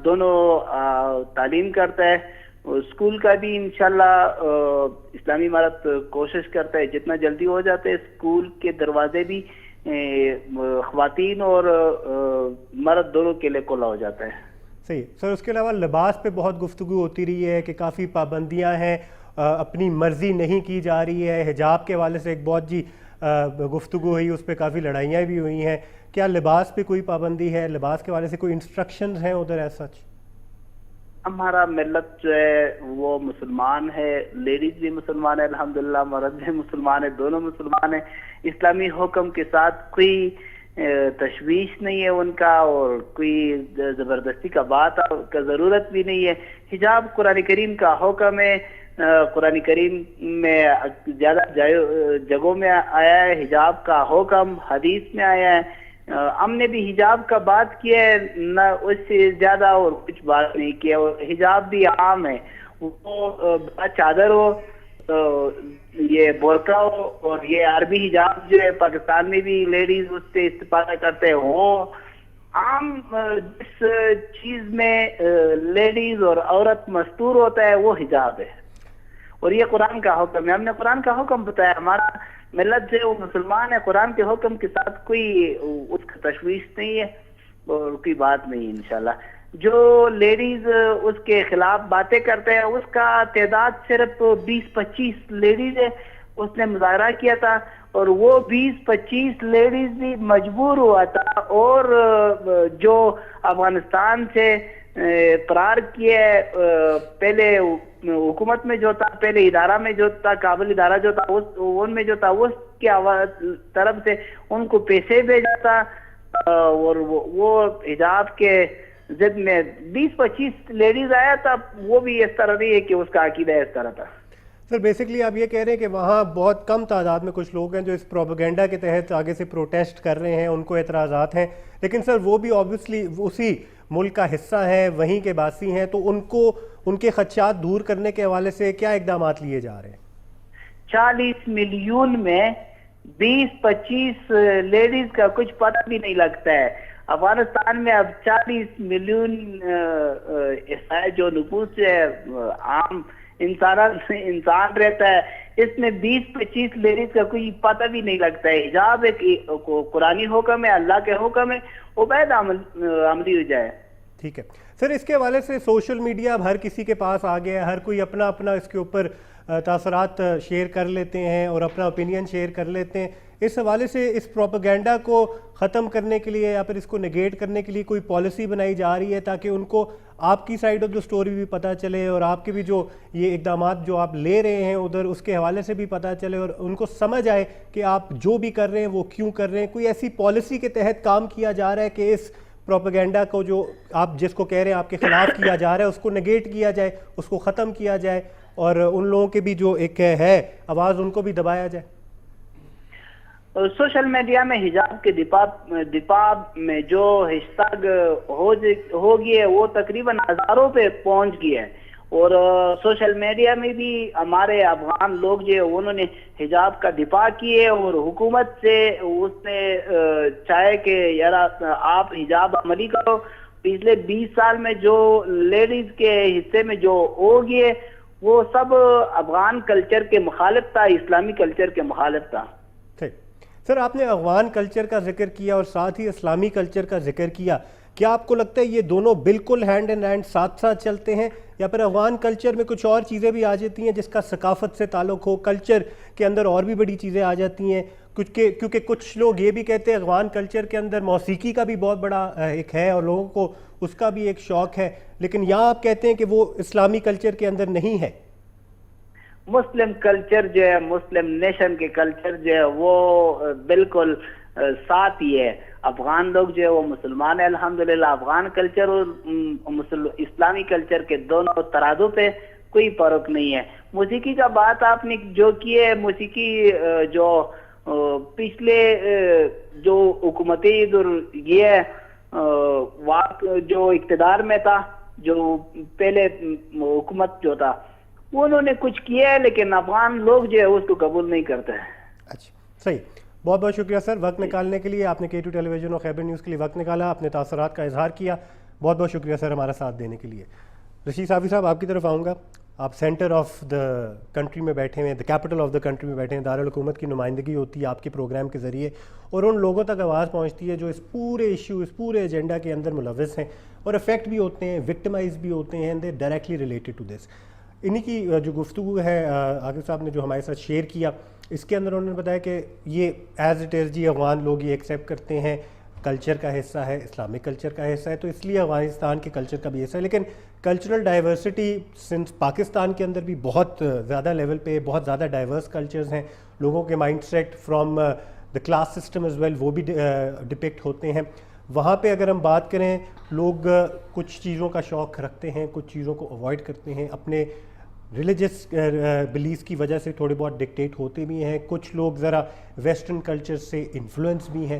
Speaker 5: دونوں تعلیم کرتا ہے. اسکول کا بھی انشاءاللہ اسلامی امارت کوشش کرتا ہے جتنا جلدی ہو جاتے ہیں اسکول کے دروازے بھی خواتین اور مرد دونوں کے لیے کھلا ہو جاتا ہے.
Speaker 1: صحیح. سر اس کے علاوہ لباس پہ بہت گفتگو ہوتی رہی ہے کہ کافی پابندیاں ہیں, اپنی مرضی نہیں کی جا رہی ہے. حجاب کے حوالے سے ایک بہت جی گفتگو ہوئی, اس پہ کافی لڑائیاں بھی ہوئی ہیں. کیا لباس پہ کوئی پابندی ہے, لباس کے حوالے سے کوئی انسٹرکشنز ہیں ادھر ایز سچ؟
Speaker 5: ہمارا ملت جو ہے وہ مسلمان ہے, لیڈیز بھی مسلمان ہے الحمدللہ, مرد بھی مسلمان ہے, دونوں مسلمان ہیں. اسلامی حکم کے ساتھ کوئی تشویش نہیں ہے ان کا, اور کوئی زبردستی کا بات کا ضرورت بھی نہیں ہے. حجاب قرآن کریم کا حکم ہے, قرآن کریم میں زیادہ جگہوں میں آیا ہے حجاب کا حکم, حدیث میں آیا ہے. ہم نے بھی حجاب کا بات کیا ہے, نہ اس سے زیادہ اور کچھ بات نہیں کیا. اور حجاب بھی عام ہے, وہ چادر ہو, یہ برقع اور یہ عربی حجاب جو ہے پاکستان میں بھی لیڈیز اس سے استفادہ کرتے ہیں، وہ عام جس چیز میں لیڈیز اور عورت مستور ہوتا ہے وہ حجاب ہے، اور یہ قرآن کا حکم ہے. ہم نے قرآن کا حکم بتایا، ہمارا ملت جو وہ مسلمان ہے، قرآن کے حکم کے ساتھ کوئی اس کا تشویش نہیں ہے اور کوئی بات نہیں. انشاءاللہ جو لیڈیز اس کے خلاف باتیں کرتے ہیں اس کا تعداد صرف 20-25 لیڈیز ہے. اس نے مظاہرہ کیا تھا اور وہ 20-25 لیڈیز بھی مجبور ہوا تھا، اور جو افغانستان سے فرار کیے پہلے حکومت میں جو تھا، پہلے ادارہ میں جو تھا، کابل ادارہ جو تھا، ان میں جو تھا اس کی طرف سے ان کو پیسے بھیجا تھا، اور وہ حجاب کے ضد میں 20-25 لیڈیز آیا تھا. وہ بھی اس طرح نہیں ہے کہ اس کا عقیدہ اس طرح تھا.
Speaker 1: سر بیسکلی آپ یہ کہہ رہے ہیں کہ وہاں بہت کم تعداد میں کچھ لوگ ہیں جو اس پروپیگنڈا کے تحت آگے سے پروٹیسٹ کر رہے ہیں، ان کو اعتراضات ہیں، لیکن سر وہ بھی آبویسلی اسی ملک کا حصہ ہیں، وہیں کے باسی ہیں، تو ان کو ان کے خدشات دور کرنے کے حوالے سے کیا اقدامات لیے جا رہے ہیں؟
Speaker 5: 40 ملین میں 20-25 لیڈیز کا کچھ پتہ بھی نہیں لگتا ہے. افغانستان میں اب 40 ملین جو نفوس ہے، عام انسان رہتا ہے، اس میں 20-25 لیڈیز کا کوئی پتہ بھی نہیں لگتا ہے. حجاب ایک قرآنی حکم ہے، اللہ کے حکم ہے، وہ بعد عملی ہو جائے.
Speaker 1: ٹھیک ہے سر، اس کے حوالے سے سوشل میڈیا اب ہر کسی کے پاس آ گیا ہے، ہر کوئی اپنا اپنا اس کے اوپر تاثرات شیئر کر لیتے ہیں اور اپنا اوپینین شیئر کر لیتے ہیں. اس حوالے سے اس پروپیگنڈا کو ختم کرنے کے لیے یا پھر اس کو نگیٹ کرنے کے لیے کوئی پالیسی بنائی جا رہی ہے تاکہ ان کو آپ کی سائیڈ آف دا سٹوری بھی پتہ چلے اور آپ کے بھی جو یہ اقدامات جو آپ لے رہے ہیں ادھر اس کے حوالے سے بھی پتہ چلے اور ان کو سمجھ آئے کہ آپ جو بھی کر رہے ہیں وہ کیوں کر رہے ہیں؟ کوئی ایسی پالیسی کے تحت کام کیا جا رہا ہے کہ اس پروپیگنڈا کو جو آپ جس کو کہہ رہے ہیں آپ کے خلاف کیا جا رہا ہے اس کو نگیٹ کیا جائے، اس کو ختم کیا جائے اور ان لوگوں کے بھی جو ایک ہے آواز ان کو بھی دبایا جائے؟
Speaker 5: سوشل میڈیا میں حجاب کے دفاع میں جو ہیشٹیگ ہو گئی ہے وہ تقریباً ہزاروں پہ پہنچ گیا ہے، اور سوشل میڈیا میں بھی ہمارے افغان لوگ جو انہوں نے حجاب کا دفاع کیے اور حکومت سے اس نے چاہے کہ یار آپ حجاب عملی کرو. پچھلے 20 سال میں جو لیڈیز کے حصے میں جو ہو گئے وہ سب افغان کلچر کے مخالف تھا، اسلامی کلچر کے مخالف تھا.
Speaker 1: سر آپ نے افغان کلچر کا ذکر کیا اور ساتھ ہی اسلامی کلچر کا ذکر کیا، کیا آپ کو لگتا ہے یہ دونوں بالکل ہینڈ ان ہینڈ ساتھ ساتھ چلتے ہیں یا پھر افغان کلچر میں کچھ اور چیزیں بھی آ جاتی ہیں جس کا ثقافت سے تعلق ہو، کلچر کے اندر اور بھی بڑی چیزیں آ جاتی ہیں؟ کیونکہ کچھ لوگ یہ بھی کہتے ہیں افغان کلچر کے اندر موسیقی کا بھی بہت بڑا ایک ہے اور لوگوں کو اس کا بھی ایک شوق ہے، لیکن یہاں آپ کہتے ہیں کہ وہ اسلامی کلچر کے اندر نہیں ہے.
Speaker 5: مسلم کلچر جو ہے، مسلم نیشن کے کلچر جو ہے وہ بالکل ساتھ ہی ہے. افغان لوگ جو ہے وہ مسلمان ہیں الحمدللہ. افغان کلچر اور اسلامی کلچر کے دونوں ترازو پہ کوئی فرق نہیں ہے. موسیقی کا بات آپ نے جو کی ہے، موسیقی جو پچھلے جو حکومتی یہ جو اقتدار میں تھا، جو پہلے حکومت جو تھا انہوں نے کچھ کیا ہے، لیکن افغان لوگ جو ہے اس کو قبول نہیں کرتے ہیں.
Speaker 1: اچھا صحیح، بہت بہت شکریہ سر وقت نکالنے کے لیے. آپ نے K2 ٹیلی ویژن اور خیبر نیوز کے لیے وقت نکالا، اپنے تاثرات کا اظہار کیا. بہت بہت شکریہ سر ہمارا ساتھ دینے کے لیے. رشید صافی صاحب آپ کی طرف آؤں گا. آپ سینٹر آف دا کنٹری میں بیٹھے ہوئے ہیں، the capital of the country میں بیٹھے ہیں، دارالحکومت کی نمائندگی ہوتی ہے آپ کے پروگرام کے ذریعے اور ان لوگوں تک آواز پہنچتی ہے جو اس پورے ایشو، اس پورے ایجنڈا کے اندر ملوث ہیں اور افیکٹ بھی ہوتے ہیں، وکٹمائز بھی ہوتے ہیں. دے ڈائریکٹلی ریلیٹڈ ٹو دس. انہی کی جو گفتگو ہے عاقب صاحب نے جو ہمارے ساتھ شیئر کیا، اس کے اندر انہوں نے بتایا کہ یہ ایز اٹ از جی افغان لوگ یہ ایکسیپٹ کرتے ہیں، کلچر کا حصہ ہے، اسلامک کلچر کا حصہ ہے، تو اس لیے افغانستان کے کلچر کا بھی حصہ ہے. لیکن کلچرل ڈائیورسٹی سنس پاکستان کے اندر بھی بہت زیادہ لیول پہ بہت زیادہ ڈائیورس کلچرز ہیں. لوگوں کے mindset from the class system as well وہ بھی ڈپکٹ ہوتے ہیں. وہاں پہ اگر ہم بات کریں، لوگ کچھ چیزوں کا شوق رکھتے ہیں، کچھ چیزوں کو اوائڈ کرتے ہیں، اپنے ریلیجس بلیفs کی وجہ سے تھوڑے بہت ڈکٹیٹ ہوتے بھی ہیں. کچھ لوگ ذرا ویسٹرن کلچر سے انفلوئنس بھی ہیں.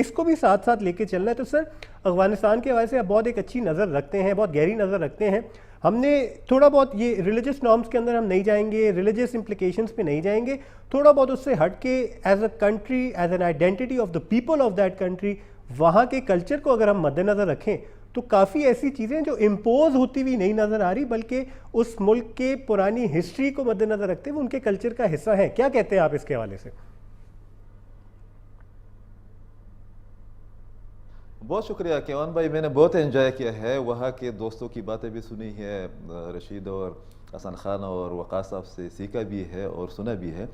Speaker 1: اس کو بھی ساتھ ساتھ لے کے چلنا ہے. تو سر افغانستان کے حوالے سے آپ بہت ایک اچھی نظر رکھتے ہیں, بہت گہری نظر رکھتے ہیں. ہم نے تھوڑا بہت یہ ریلیجس نارمز کے اندر ہم نہیں جائیں گے, ریلیجس امپلیکیشنز پہ نہیں جائیں گے, تھوڑا بہت اس سے ہٹ کے as a country, as an identity of the people of that country, وہاں کے کلچر کو اگر ہم مد نظر رکھیں تو کافی ایسی چیزیں جو امپوز ہوتی ہوئی نہیں نظر آ رہی بلکہ اس ملک کے پرانی ہسٹری کو مد نظر رکھتے ہوئے ان کے کلچر کا حصہ ہیں. کیا کہتے ہیں آپ اس کے حوالے سے؟
Speaker 6: بہت شکریہ کیوان بھائی, میں نے بہت انجوائے کیا ہے, وہاں کے دوستوں کی باتیں بھی سنی ہے, رشید اور حسن خان اور وقاص صاحب سے سیکھا بھی ہے اور سنا بھی ہے.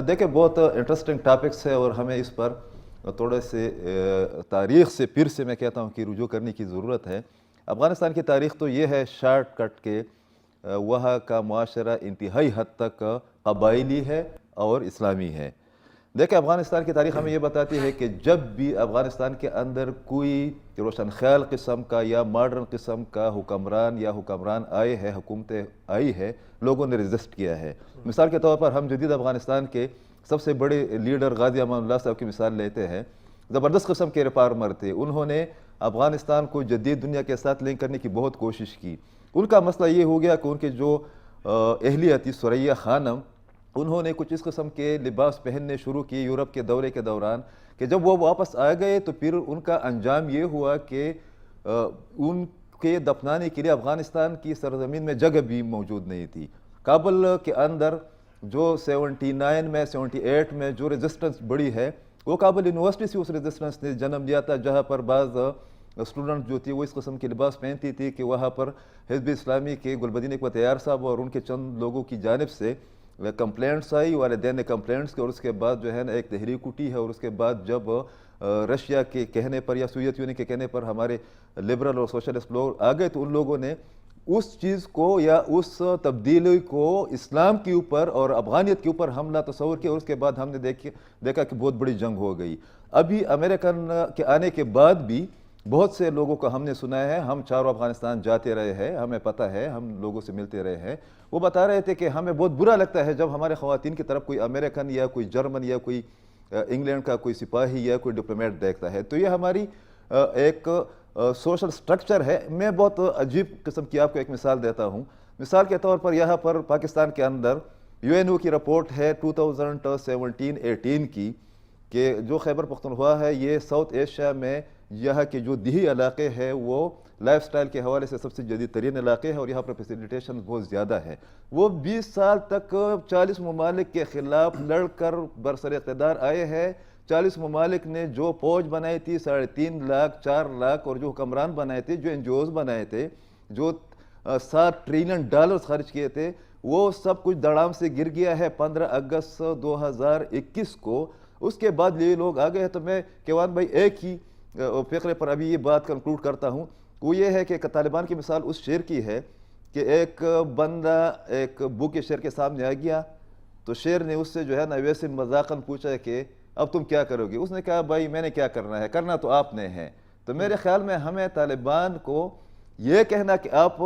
Speaker 6: دیکھیں بہت انٹرسٹنگ ٹاپکس ہے اور ہمیں اس پر تھوڑے سے تاریخ سے پھر سے میں کہتا ہوں کہ رجوع کرنے کی ضرورت ہے. افغانستان کی تاریخ تو یہ ہے شارٹ کٹ کے وہاں کا معاشرہ انتہائی حد تک قبائلی ہے اور اسلامی ہے. دیکھیں افغانستان کی تاریخ ہمیں یہ بتاتی ہے کہ جب بھی افغانستان کے اندر کوئی روشن خیال قسم کا یا ماڈرن قسم کا حکمران آئے ہے, حکومتیں آئی ہے, لوگوں نے ریزسٹ کیا ہے. مثال کے طور پر ہم جدید افغانستان کے سب سے بڑے لیڈر غازی امان اللہ صاحب کی مثال لیتے ہیں. زبردست قسم کے ریفارمر تھے, انہوں نے افغانستان کو جدید دنیا کے ساتھ لنک کرنے کی بہت کوشش کی. ان کا مسئلہ یہ ہو گیا کہ ان کے جو اہلیہ تھی ثریا خانم, انہوں نے کچھ اس قسم کے لباس پہننے شروع کیے یورپ کے دورے کے دوران کہ جب وہ واپس آ گئے تو پھر ان کا انجام یہ ہوا کہ ان کے دفنانے کے لیے افغانستان کی سرزمین میں جگہ بھی موجود نہیں تھی. کابل کے اندر جو 79 میں 78 میں جو ریزسٹنس بڑی ہے وہ کابل یونیورسٹی سے اس ریزسٹنس نے جنم لیا تھا, جہاں پر بعض اسٹوڈنٹ جو تھی وہ اس قسم کے لباس پہنتی تھی کہ وہاں پر حزب اسلامی کے گلبدین اقبال صاحب اور ان کے چند لوگوں کی جانب سے کمپلینٹس آئی, والدین نے کمپلینٹس کی اور اس کے بعد جو ہے نا ایک تحریک اٹھی ہے. اور اس کے بعد جب رشیا کے کہنے پر یا سوویت یونین کے کہنے پر ہمارے لبرل اور سوشلسٹ لوگ آ گئے تو ان لوگوں نے اس چیز کو یا اس تبدیلی کو اسلام کے اوپر اور افغانیت کے اوپر حملہ تصور کیا, اور اس کے بعد ہم نے دیکھا کہ بہت بڑی جنگ ہو گئی. ابھی امریکن کے آنے کے بعد بھی بہت سے لوگوں کو ہم نے سنا ہے, ہم چاروں افغانستان جاتے رہے ہیں, ہمیں پتہ ہے, ہم لوگوں سے ملتے رہے ہیں, وہ بتا رہے تھے کہ ہمیں بہت برا لگتا ہے جب ہمارے خواتین کی طرف کوئی امریکن یا کوئی جرمن یا کوئی انگلینڈ کا کوئی سپاہی یا کوئی ڈپلومیٹ دیکھتا ہے. تو یہ ہماری ایک سوشل سٹرکچر ہے. میں بہت عجیب قسم کی آپ کو ایک مثال دیتا ہوں. مثال کے طور پر یہاں پر پاکستان کے اندر UNO کی رپورٹ ہے 2017-18 کی کہ جو خیبر پختونخوا ہے یہ ساؤتھ ایشیا میں یہاں کے جو دیہی علاقے ہیں وہ لائف سٹائل کے حوالے سے سب سے جدید ترین علاقے ہیں اور یہاں پر فیسیلیٹیشن بہت زیادہ ہے. وہ 20 سال تک 40 ممالک کے خلاف لڑ کر برسر اقتدار آئے ہیں. 40 ممالک نے جو فوج بنائی تھی 3.5 لاکھ 4 لاکھ, اور جو حکمران بنائے تھے, جو NGOs بنائے تھے, جو $7 ٹریلین خرچ کیے تھے, وہ سب کچھ دڑام سے گر گیا ہے 15 اگست 2021 کو. اس کے بعد یہ لوگ آ گئے ہیں. تو میں کیوان بھائی ایک ہی فقرے پر ابھی یہ بات کنکلوڈ کرتا ہوں, وہ یہ ہے کہ طالبان کی مثال اس شیر کی ہے کہ ایک بندہ ایک بھوکے شیر کے سامنے آ گیا تو شیر نے اس سے جو ہے نا ویسے مذاقاً پوچھا کہ اب تم کیا کرو گے. اس نے کہا بھائی میں نے کیا کرنا ہے, کرنا تو آپ نے ہے. تو میرے خیال میں ہمیں طالبان کو یہ کہنا کہ آپ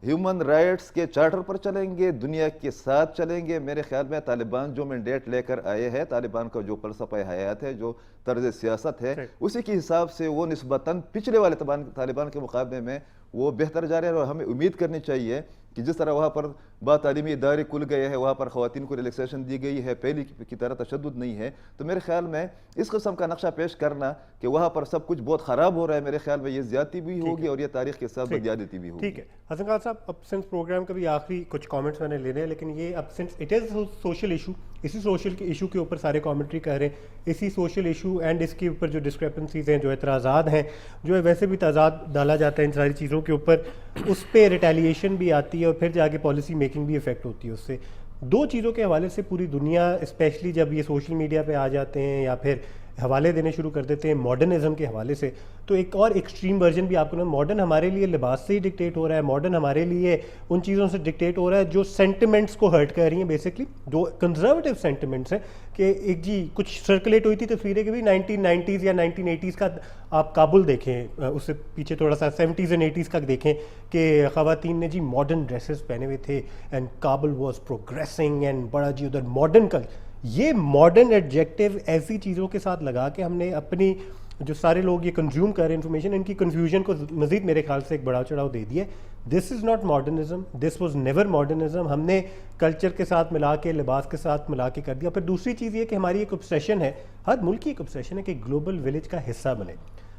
Speaker 6: ہیومن رائٹس کے چارٹر پر چلیں گے, دنیا کے ساتھ چلیں گے, میرے خیال میں طالبان جو مینڈیٹ لے کر آئے ہیں, طالبان کا جو فلسفہ حیات ہے, جو طرز سیاست ہے, اسی کے حساب سے وہ نسبتاً پچھلے والے طالبان کے مقابلے میں وہ بہتر جا رہے ہیں. اور ہمیں امید کرنی چاہیے کہ جس طرح وہاں پر با تعلیمی ادارے کھل گئے ہیں, وہاں پر خواتین کو ریلیکسیشن دی گئی ہے, پہلی کی طرح تشدد نہیں ہے, تو میرے خیال میں اس قسم کا نقشہ پیش کرنا کہ وہاں پر سب کچھ بہت خراب ہو رہا ہے, میرے خیال میں یہ زیادتی بھی ہوگی اور یہ تاریخ کے ساتھ بدیادتی بھی ہوگی.
Speaker 1: ٹھیک ہے حسن خان صاحب, اب سنس پروگرام کا بھی آخری کچھ کامنٹس میں نے لینے ہیں, لیکن یہ اب since it is social issue, اسی سوشل ایشو کے اوپر سارے کامنٹری کر رہے ہیں, اسی سوشل ایشو اینڈ اس کے اوپر جو ڈسکرپنسیز ہیں, جو اعتراضات ہیں, جو ہے ویسے بھی تضاد ڈالا جاتا ہے ان ساری چیزوں کے اوپر, اس پہ ریٹیلیشن بھی آتی ہے اور پھر جا کے پالیسی میکنگ بھی افیکٹ ہوتی ہے اس سے. دو چیزوں کے حوالے سے پوری دنیا اسپیشلی جب یہ سوشل میڈیا پہ آ جاتے ہیں یا پھر حوالے دینے شروع کر دیتے ہیں ماڈرنزم کے حوالے سے, تو ایک اور ایکسٹریم ورژن بھی آپ کو نا, ماڈرن ہمارے لیے لباس سے ہی ڈکٹیٹ ہو رہا ہے, ماڈرن ہمارے لیے ان چیزوں سے ڈکٹیٹ ہو رہا ہے جو سینٹیمنٹس کو ہرٹ کر رہی ہیں, بیسکلی جو کنزرویٹو سینٹیمنٹس ہیں. کہ ایک جی کچھ سرکولیٹ ہوئی تھی تصویریں کہ بھی 1990s یا 1980s کا آپ کابل دیکھیں, اس سے پیچھے تھوڑا سا 70s اینڈ 80s کا دیکھیں کہ خواتین نے جی ماڈرن ڈریسز پہنے ہوئے تھے and Kabul was progressing and بڑا جی ادھر ماڈرن کا. یہ ماڈرن ایڈجیکٹیو ایسی چیزوں کے ساتھ لگا کے ہم نے اپنی جو سارے لوگ یہ کنزیوم کر رہے ہیں انفارمیشن, ان کی کنفیوژن کو مزید میرے خیال سے ایک بڑا چڑھاؤ دے دیا. This is not modernism, this was never modernism. ہم نے کلچر کے ساتھ ملا کے, لباس کے ساتھ ملا کے کر دیا. پھر دوسری چیز یہ کہ ہماری ایک obsession ہے, ہر ملک کی ایک obsession ہے کہ گلوبل ولیج کا حصہ بنے.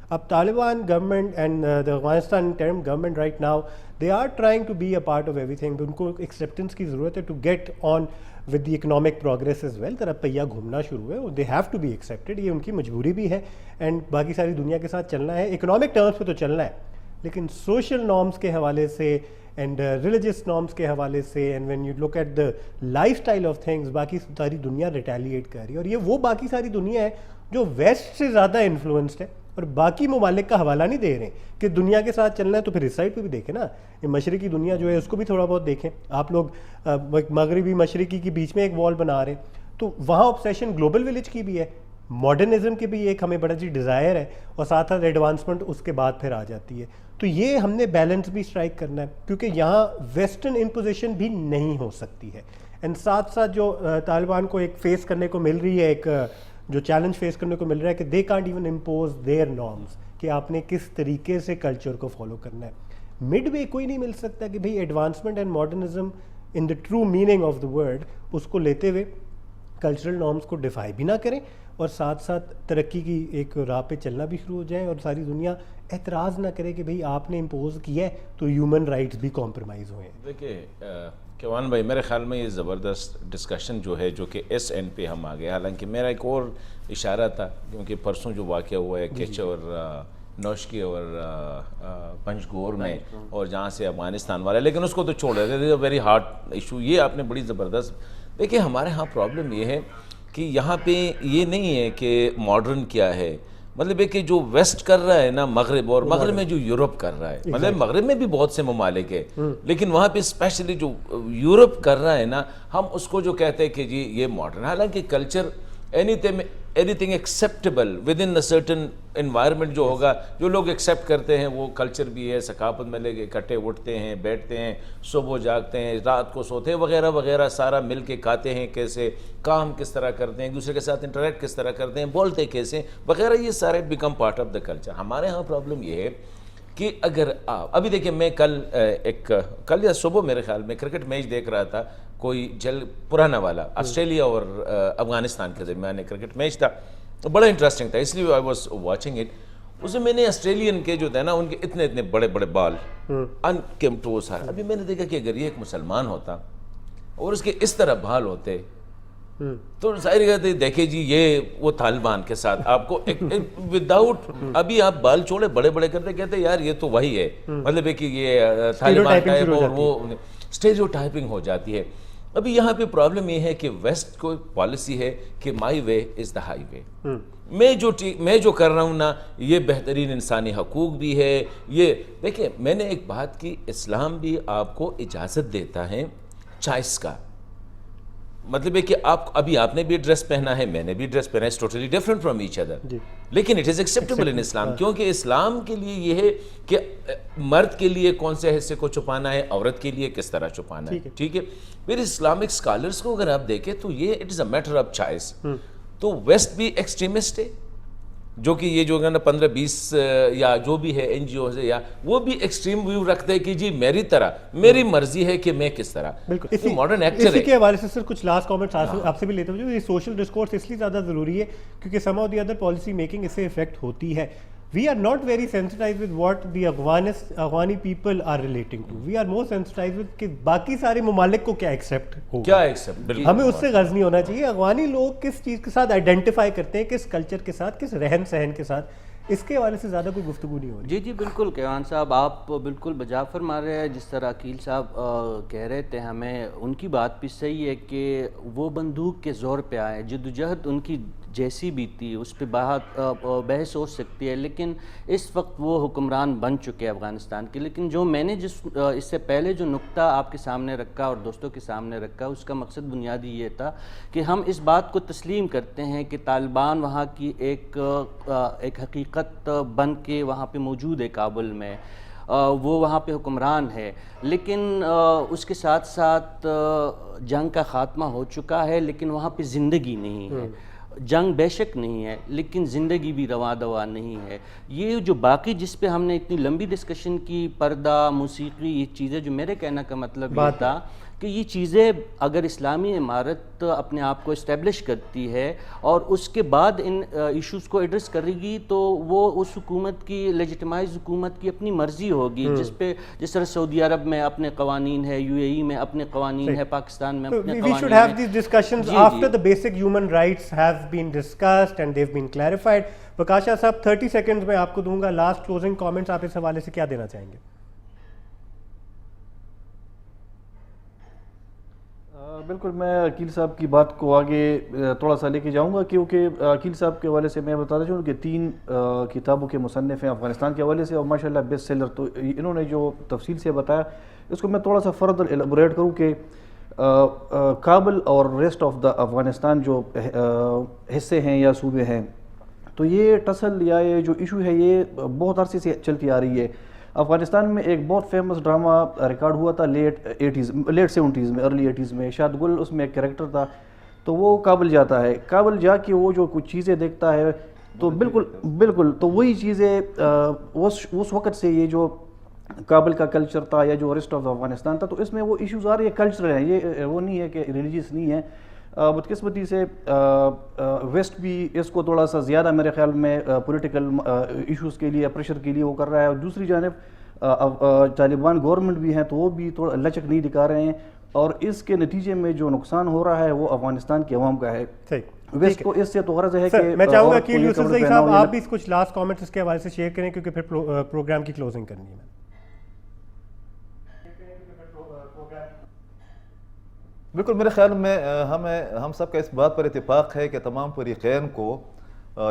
Speaker 1: اب Taliban government and the Afghanistan interim government right now they are trying to be a part of everything. ان کو ایکسیپٹنس کی ضرورت ہے to get on with the economic progress as well. ذرا پہیا گھومنا شروع ہے, they have to be accepted, یہ ان کی مجبوری بھی ہے. اینڈ باقی ساری دنیا کے ساتھ چلنا ہے, اکنامک ٹرمز پہ تو چلنا ہے, لیکن سوشل نارمس کے حوالے سے اینڈ ریلیجس نارمس کے حوالے سے, and when you look at the lifestyle of things, باقی ساری دنیا ریٹیلیٹ کر رہی ہے. اور یہ وہ باقی ساری دنیا ہے جو ویسٹ سے زیادہ انفلوئنسڈ ہے اور باقی ممالک کا حوالہ نہیں دے رہے ہیں کہ دنیا کے ساتھ چلنا ہے. تو پھر اس سائڈ پہ بھی دیکھیں نا, یہ مشرقی دنیا جو ہے اس کو بھی تھوڑا بہت دیکھیں. آپ لوگ مغربی مشرقی کے بیچ میں ایک وال بنا رہے ہیں, تو وہاں آبسیشن گلوبل ولیج کی بھی ہے, ماڈرنزم کی بھی ایک ہمیں بڑا جی ڈیزائر ہے, اور ساتھ ساتھ ایڈوانسمنٹ اس کے بعد پھر آ جاتی ہے. تو یہ ہم نے بیلنس بھی اسٹرائک کرنا ہے, کیونکہ یہاں ویسٹرن امپوزیشن بھی نہیں ہو سکتی ہے. اینڈ ساتھ ساتھ جو طالبان کو ایک فیس کرنے کو مل رہی ہے, ایک جو چیلنج فیس کرنے کو مل رہا ہے کہ they can't even impose their norms, کہ آپ نے کس طریقے سے کلچر کو فالو کرنا ہے. مڈ وے کوئی نہیں مل سکتا کہ بھئی advancement and modernism in the true meaning of the word, اس کو لیتے ہوئے کلچرل نارمس کو ڈیفائی بھی نہ کریں, اور ساتھ ساتھ ترقی کی ایک راہ پہ چلنا بھی شروع ہو جائیں, اور ساری دنیا اعتراض نہ کرے کہ بھئی آپ نے امپوز کیا ہے تو ہیومن رائٹس بھی کمپرومائز ہوئے ہیں.
Speaker 7: دیکھیے کیوان بھائی, میرے خیال میں یہ زبردست ڈسکشن جو ہے, جو کہ اس اینڈ پہ ہم آ گئے. حالانکہ میرا ایک اور اشارہ تھا, کیونکہ پرسوں جو واقعہ ہوا ہے کچھ اور نوشکی اور پنجگور میں, اور جہاں سے افغانستان والے, لیکن اس کو تو چھوڑ رہے تھے, ویری ہارڈ ایشو. یہ آپ نے بڑی زبردست. دیکھیں ہمارے ہاں پرابلم یہ ہے کہ یہاں پہ یہ نہیں ہے کہ ماڈرن کیا ہے, مطلب ہے کہ جو ویسٹ کر رہا ہے نا مغرب, اور مغرب میں جو یورپ کر رہا ہے, مطلب مغرب میں بھی بہت سے ممالک ہے, لیکن وہاں پہ اسپیشلی جو یورپ کر رہا ہے نا, ہم اس کو جو کہتے ہیں کہ جی یہ ماڈرن. حالانکہ culture any thing acceptable with in a certain environment جو ہوگا, جو لوگ ایکسیپٹ کرتے ہیں وہ کلچر بھی ہے. ثقافت میں لے کے اکٹھے اٹھتے ہیں, بیٹھتے ہیں, صبح جاگتے ہیں, رات کو سوتے ہیں, وغیرہ وغیرہ, سارا مل کے کھاتے ہیں کیسے, کام کس طرح کرتے ہیں, ایک دوسرے کے ساتھ انٹریکٹ کس طرح کرتے ہیں, بولتے کیسے وغیرہ, یہ سارے become part of the culture. ہمارے ہاں پرابلم یہ ہے کہ اگر آپ ابھی دیکھیں, میں کل یا صبح میرے خیال میں کرکٹ میچ دیکھ رہا تھا, کوئی پرانا والا آسٹریلیا اور افغانستان کے درمیان کرکٹ میچ تھا, بڑا انٹرسٹنگ تھا, اس لیے آئی واز واچنگ اٹ. اس میں نے آسٹریلین کے جو تھے نا, ان کے اتنے اتنے بڑے بڑے بال انکیمپٹ وہ سارا. ابھی میں نے دیکھا کہ اگر یہ ایک مسلمان ہوتا اور اس کے اس طرح بال ہوتے تو ظاہر کہتے دیکھیں جی یہ وہ طالبان کے ساتھ آپ کو وداؤٹ ابھی آپ بال چھوڑے بڑے بڑے کرتے, کہتے یار یہ تو وہی ہے, مطلب ہے کہ یہ طالبان ٹائپ اور وہ اسٹیریو ٹائپنگ ہو جاتی ہے. ابھی یہاں پہ پرابلم یہ ہے کہ ویسٹ کو پالیسی ہے کہ مائی وے از دا ہائی وے. میں جو کر رہا ہوں نا, یہ بہترین انسانی حقوق بھی ہے. یہ دیکھیں میں نے ایک بات کی, اسلام بھی آپ کو اجازت دیتا ہے چوائس کا, مطلب ہے کہ آپ نے بھی ڈریس پہنا ہے, میں نے بھی ڈریس پہنا ہے, it's totally different from each other, لیکن it is acceptable in Islam. کیونکہ اسلام کے لیے یہ ہے کہ مرد کے لیے کون سے حصے کو چھپانا ہے, عورت کے لیے کس طرح چھپانا ہے, ٹھیک ہے. پھر اسلامک اسکالرس کو اگر آپ دیکھیں تو یہ it is a matter of choice. تو ویسٹ بھی ایکسٹریمسٹ ہے, جو کہ یہ جو 15-20 یا جو بھی ہے این جی اوز ہے, یا وہ بھی ایکسٹریم ویو رکھتے ہیں کہ جی میری طرح میری مرضی ہے کہ میں کس طرح.
Speaker 1: بالکل
Speaker 7: ماڈرن ایکٹر ہے.
Speaker 1: اسی کے حوالے سے سر کچھ لاسٹ کامنٹس آپ سے بھی لیتے ہوئے, یہ سوشل ڈسکورس اس لیے زیادہ ضروری ہے کیونکہ some of the other policy making اس سے افیکٹ ہوتی ہے. We are not very sensitized with what the Afghani people are relating to. We are more sensitized with کہ باقی سارے ممالک کو کیا ایکسیپٹ ہوگا,
Speaker 7: کیا ایکسیپٹ.
Speaker 1: ہمیں اس سے غرض نہیں ہونا چاہیے افغانی لوگ کس چیز کے ساتھ آئیڈینٹیفائی کرتے ہیں, کس کلچر کے ساتھ, کس رہن سہن کے ساتھ, اس کے حوالے سے زیادہ کوئی گفتگو نہیں ہو رہی.
Speaker 2: جی بالکل کیوان صاحب, آپ بالکل بجا فرما رہے ہیں. جس طرح عقیل صاحب کہہ رہے تھے, ہمیں ان کی بات بھی صحیح ہے کہ وہ بندوق کے زور پہ آئے, جدوجہد ان کی جیسی بھی تھی اس پہ بحث ہو سکتی ہے, لیکن اس وقت وہ حکمران بن چکے ہیں افغانستان کے. لیکن جو میں نے اس سے پہلے جو نقطہ آپ کے سامنے رکھا اور دوستوں کے سامنے رکھا, اس کا مقصد بنیادی یہ تھا کہ ہم اس بات کو تسلیم کرتے ہیں کہ طالبان وہاں کی ایک حقیقت بن کے وہاں پہ موجود ہے کابل میں, وہ وہاں پہ حکمران ہے, لیکن اس کے ساتھ ساتھ جنگ کا خاتمہ ہو چکا ہے, لیکن وہاں پہ زندگی نہیں ہے. جنگ بے شک نہیں ہے لیکن زندگی بھی رواں دوا نہیں ہے. یہ جو باقی جس پہ ہم نے اتنی لمبی ڈسکشن کی، پردہ، موسیقی، یہ چیزیں، جو میرے کہنے کا مطلب یہ تھا کہ یہ چیزیں اگر اسلامی عمارت اپنے آپ کو اسٹیبلش کرتی ہے اور اس کے بعد ان ایشوز کو ایڈریس کرے گی تو وہ اس حکومت کی، لیجیٹمائز حکومت کی اپنی مرضی ہوگی، جس طرح سعودی عرب میں اپنے قوانین ہے، یو اے ای میں اپنے قوانین ہے، پاکستان میں اپنے قوانین ہیں.
Speaker 1: We should have these discussions after the basic human rights have been discussed and they've been clarified. Prakash صاحب 30 seconds میں آپ کو دوں گا، لاسٹ کلوزنگ کامنٹس آپ اس حوالے سے کیا دینا چاہیں گے؟
Speaker 3: بالکل، میں عقیل صاحب کی بات کو آگے تھوڑا سا لے کے جاؤں گا، کیونکہ عقیل صاحب کے حوالے سے میں بتاتا چاہوں کہ 3 کتابوں کے مصنف ہیں افغانستان کے حوالے سے، اور ماشاءاللہ بیسٹ سیلر. تو انہوں نے جو تفصیل سے بتایا اس کو میں تھوڑا سا فردر ایلیبوریٹ کروں کہ کابل اور ریسٹ آف دا افغانستان جو حصے ہیں یا صوبے ہیں، تو یہ ٹسل یا یہ جو ایشو ہے یہ بہت عرصے سے چلتی آ رہی ہے. افغانستان میں ایک بہت فیمس ڈرامہ ریکارڈ ہوا تھا لیٹ 70s میں، ارلی 80s میں. شاد گل اس میں ایک کریکٹر تھا، تو وہ کابل جاتا ہے. کابل جا کے وہ جو کچھ چیزیں دیکھتا ہے تو بالکل تو وہی چیزیں اس وقت سے یہ جو کابل کا کلچر تھا یا جو ریسٹ آف افغانستان تھا، تو اس میں وہ ایشوز آ رہے ہیں، کلچرل ہیں، یہ وہ نہیں ہے کہ ریلیجیس نہیں ہے. بدقسمتی سے ویسٹ بھی اس کو تھوڑا سا زیادہ میرے خیال میں پولیٹیکل ایشوز کے لیے، پریشر کے لیے وہ کر رہا ہے، اور دوسری جانب طالبان گورنمنٹ بھی ہیں تو وہ بھی تھوڑا لچک نہیں دکھا رہے ہیں، اور اس کے نتیجے میں جو نقصان ہو رہا ہے وہ افغانستان کے عوام کا ہے. ویسٹ کو اس سے تو غرض ہے کہ
Speaker 1: میں چاہوں گا کہ یوسف زئی صاحب آپ بھی کچھ لاسٹ کامنٹس اس کے حوالے سے شیئر کریں، کیونکہ پھر پروگرام کی کلوزنگ کرنی ہے.
Speaker 6: بالکل، میرے خیال میں ہم سب کا اس بات پر اتفاق ہے کہ تمام فریقین کو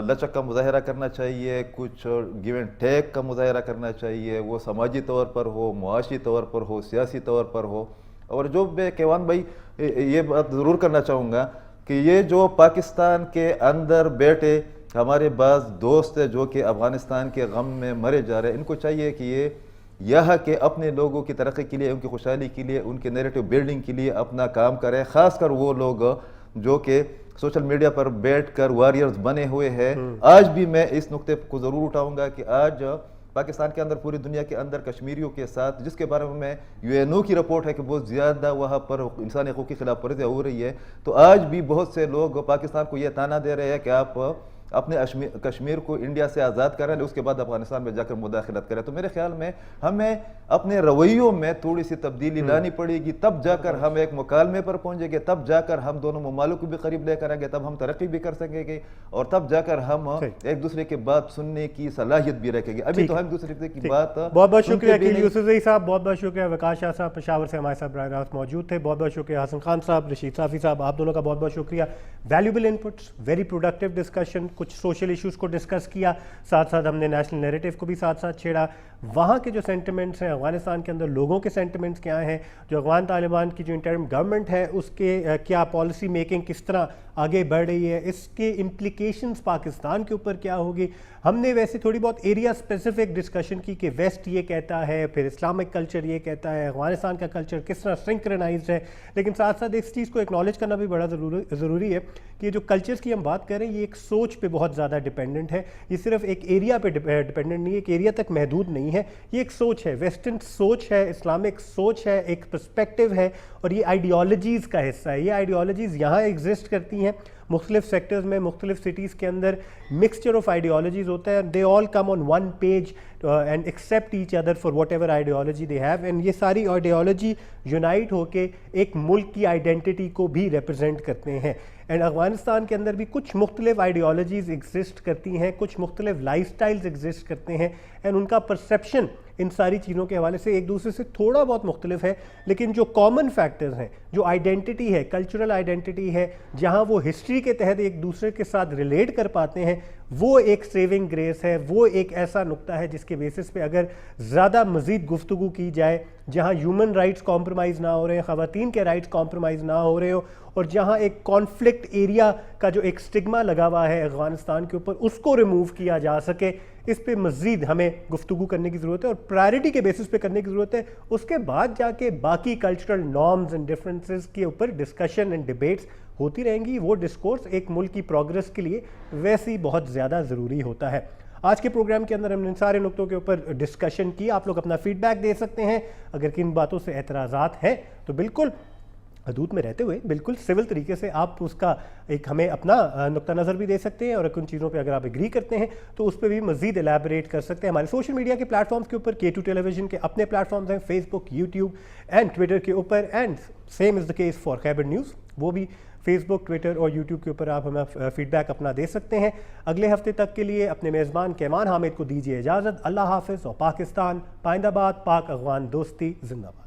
Speaker 6: لچک کا مظاہرہ کرنا چاہیے، کچھ گیو اینڈ ٹیک کا مظاہرہ کرنا چاہیے، وہ سماجی طور پر ہو، معاشی طور پر ہو، سیاسی طور پر ہو. اور جو میں کیوان بھائی یہ بات ضرور کرنا چاہوں گا کہ یہ جو پاکستان کے اندر بیٹھے ہمارے بعض دوست ہیں جو کہ افغانستان کے غم میں مرے جا رہے ہیں، ان کو چاہیے کہ یہ یہاں کے اپنے لوگوں کی ترقی کے لیے، ان کی خوشحالی کے لیے، ان کے نیریٹو بلڈنگ کے لیے اپنا کام کریں. خاص کر وہ لوگ جو کہ سوشل میڈیا پر بیٹھ کر واریئرز بنے ہوئے ہیں. آج بھی میں اس نقطے کو ضرور اٹھاؤں گا کہ آج پاکستان کے اندر، پوری دنیا کے اندر کشمیریوں کے ساتھ، جس کے بارے میں UNO کی رپورٹ ہے کہ بہت زیادہ وہاں پر انسانی حقوق کی خلاف ورزیاں ہو رہی ہے، تو آج بھی بہت سے لوگ پاکستان کو یہ تانا دے رہے ہیں کہ آپ اپنے کشمیر کو انڈیا سے آزاد کریں، اس کے بعد افغانستان میں جا کر مداخلت کریں. تو میرے خیال میں ہمیں اپنے رویوں میں تھوڑی سی تبدیلی لانی پڑے گی، تب جا کر ہم ایک مکالمے پر پہنچیں گے، تب جا کر ہم دونوں ممالک کو بھی قریب لے کریں گے، تب ہم ترقی بھی کر سکیں گے، اور تب جا کر ہم ایک دوسرے کی بات سننے کی صلاحیت بھی رکھیں گے. ابھی تو ہم دوسرے کی بات.
Speaker 1: بہت بہت شکریہ عقیل یوسف زئی صاحب، بہت بہت شکریہ وقاص شاہ صاحب پشاور سے ہمارے ساتھ براہ راست موجود تھے. بہت بہت شکریہ حسن خان صاحب، رشید صافی صاحب، آپ دونوں کا بہت بہت شکریہ. Valuable inputs, very productive discussion, کچھ سوشل ایشوز کو ڈسکس کیا، ساتھ ساتھ ہم نے نیشنل نیریٹو کو بھی ساتھ ساتھ چھیڑا. وہاں کے جو سینٹیمنٹس ہیں، افغانستان کے اندر لوگوں کے سینٹیمنٹس کیا ہیں، جو افغان طالبان کی جو انٹرم گورنمنٹ ہے اس کے کیا پالیسی میکنگ کس طرح آگے بڑھ رہی ہے، اس کے امپلیکیشنز پاکستان کے اوپر کیا ہوگی. ہم نے ویسے تھوڑی بہت ایریا اسپیسیفک ڈسکشن کی کہ ویسٹ یہ کہتا ہے، پھر اسلامک کلچر یہ کہتا ہے، افغانستان کا کلچر کس طرح سنکرنائزڈ ہے. لیکن ساتھ ساتھ اس چیز کو ایکنالج کرنا بھی بڑا ضروری ہے کہ جو کلچرز کی ہم بات کریں یہ ایک سوچ پہ بہت زیادہ ڈیپینڈنٹ ہے. یہ صرف ایک ایریا پہ ڈیپینڈنٹ نہیں ہے، ایک ایریا تک محدود نہیں ہے. یہ ایک سوچ ہے، ویسٹرن سوچ ہے، اسلامک سوچ ہے، ایک پرسپیکٹیو ہے، اور یہ آئیڈیالوجیز کا حصہ ہے. یہ آئیڈیالوجیز یہاں ایگزسٹ کرتی ہیں مختلف سیکٹرز میں، مختلف سٹیز کے اندر مکسچر آف آئیڈیالوجیز ہوتا ہے. They all come on one page and accept each other for whatever ideology they have. And یہ ساری آئیڈیالوجی یونائٹ ہو کے ایک ملک کی آئیڈینٹی کو بھی ریپرزینٹ کرتے ہیں. اینڈ افغانستان کے اندر بھی کچھ مختلف آئیڈیالوجیز ایگزسٹ کرتی ہیں، کچھ مختلف لائف سٹائلز ایگزسٹ کرتے ہیں، اینڈ ان کا پرسیپشن ان ساری چیزوں کے حوالے سے ایک دوسرے سے تھوڑا بہت مختلف ہے. لیکن جو کامن فیکٹرز ہیں، جو آئیڈینٹی ہے، کلچرل آئیڈینٹی ہے، جہاں وہ ہسٹری کے تحت ایک دوسرے کے ساتھ ریلیٹ کر پاتے ہیں، وہ ایک سیونگ گریس ہے. وہ ایک ایسا نقطہ ہے جس کے بیسس پہ اگر زیادہ مزید گفتگو کی جائے، جہاں ہیومن رائٹس کمپرومائز نہ ہو رہے ہیں، خواتین کے رائٹس کمپرومائز نہ ہو رہے ہو، اور جہاں ایک کانفلکٹ ایریا کا جو ایک سٹگما لگا ہوا ہے افغانستان کے اوپر، اس کو ریموو کیا جا سکے، اس پہ مزید ہمیں گفتگو کرنے کی ضرورت ہے، اور پرائرٹی کے بیسس پہ کرنے کی ضرورت ہے. اس کے بعد جا کے باقی کلچرل نارمز اینڈ ڈفرینسز کے اوپر ڈسکشن اینڈ ڈبیٹس ہوتی رہیں گی. وہ ڈسکورس ایک ملک کی پروگرس کے لیے ویسے ہی بہت زیادہ ضروری ہوتا ہے. آج کے پروگرام کے اندر ہم نے ان سارے نقطوں کے اوپر ڈسکشن کی. آپ لوگ اپنا فیڈ بیک دے سکتے ہیں. اگر کن باتوں سے اعتراضات ہیں تو بالکل حدود میں رہتے ہوئے بالکل سول طریقے سے آپ اس کا ایک ہمیں اپنا نقطہ نظر بھی دے سکتے ہیں, اور ان چیزوں پہ اگر آپ ایگری کرتے ہیں تو اس پہ بھی مزید الیبریٹ کر سکتے ہیں. ہمارے سوشل میڈیا کے پلیٹ فارمز کے اوپر K2 ٹیلی ویژن کے اپنے پلیٹ فارمز ہیں, Facebook, YouTube and Twitter کے اوپر, and same is the case for Khyber news. وہ بھی فیس بک, ٹویٹر اور یوٹیوب کے اوپر آپ ہمیں فیڈ بیک اپنا دے سکتے ہیں. اگلے ہفتے تک کے لیے اپنے میزبان کیوان حامد کو دیجیے اجازت. اللہ حافظ. اور پاکستان پائندہ باد, پاک افغان دوستی زندہ باد.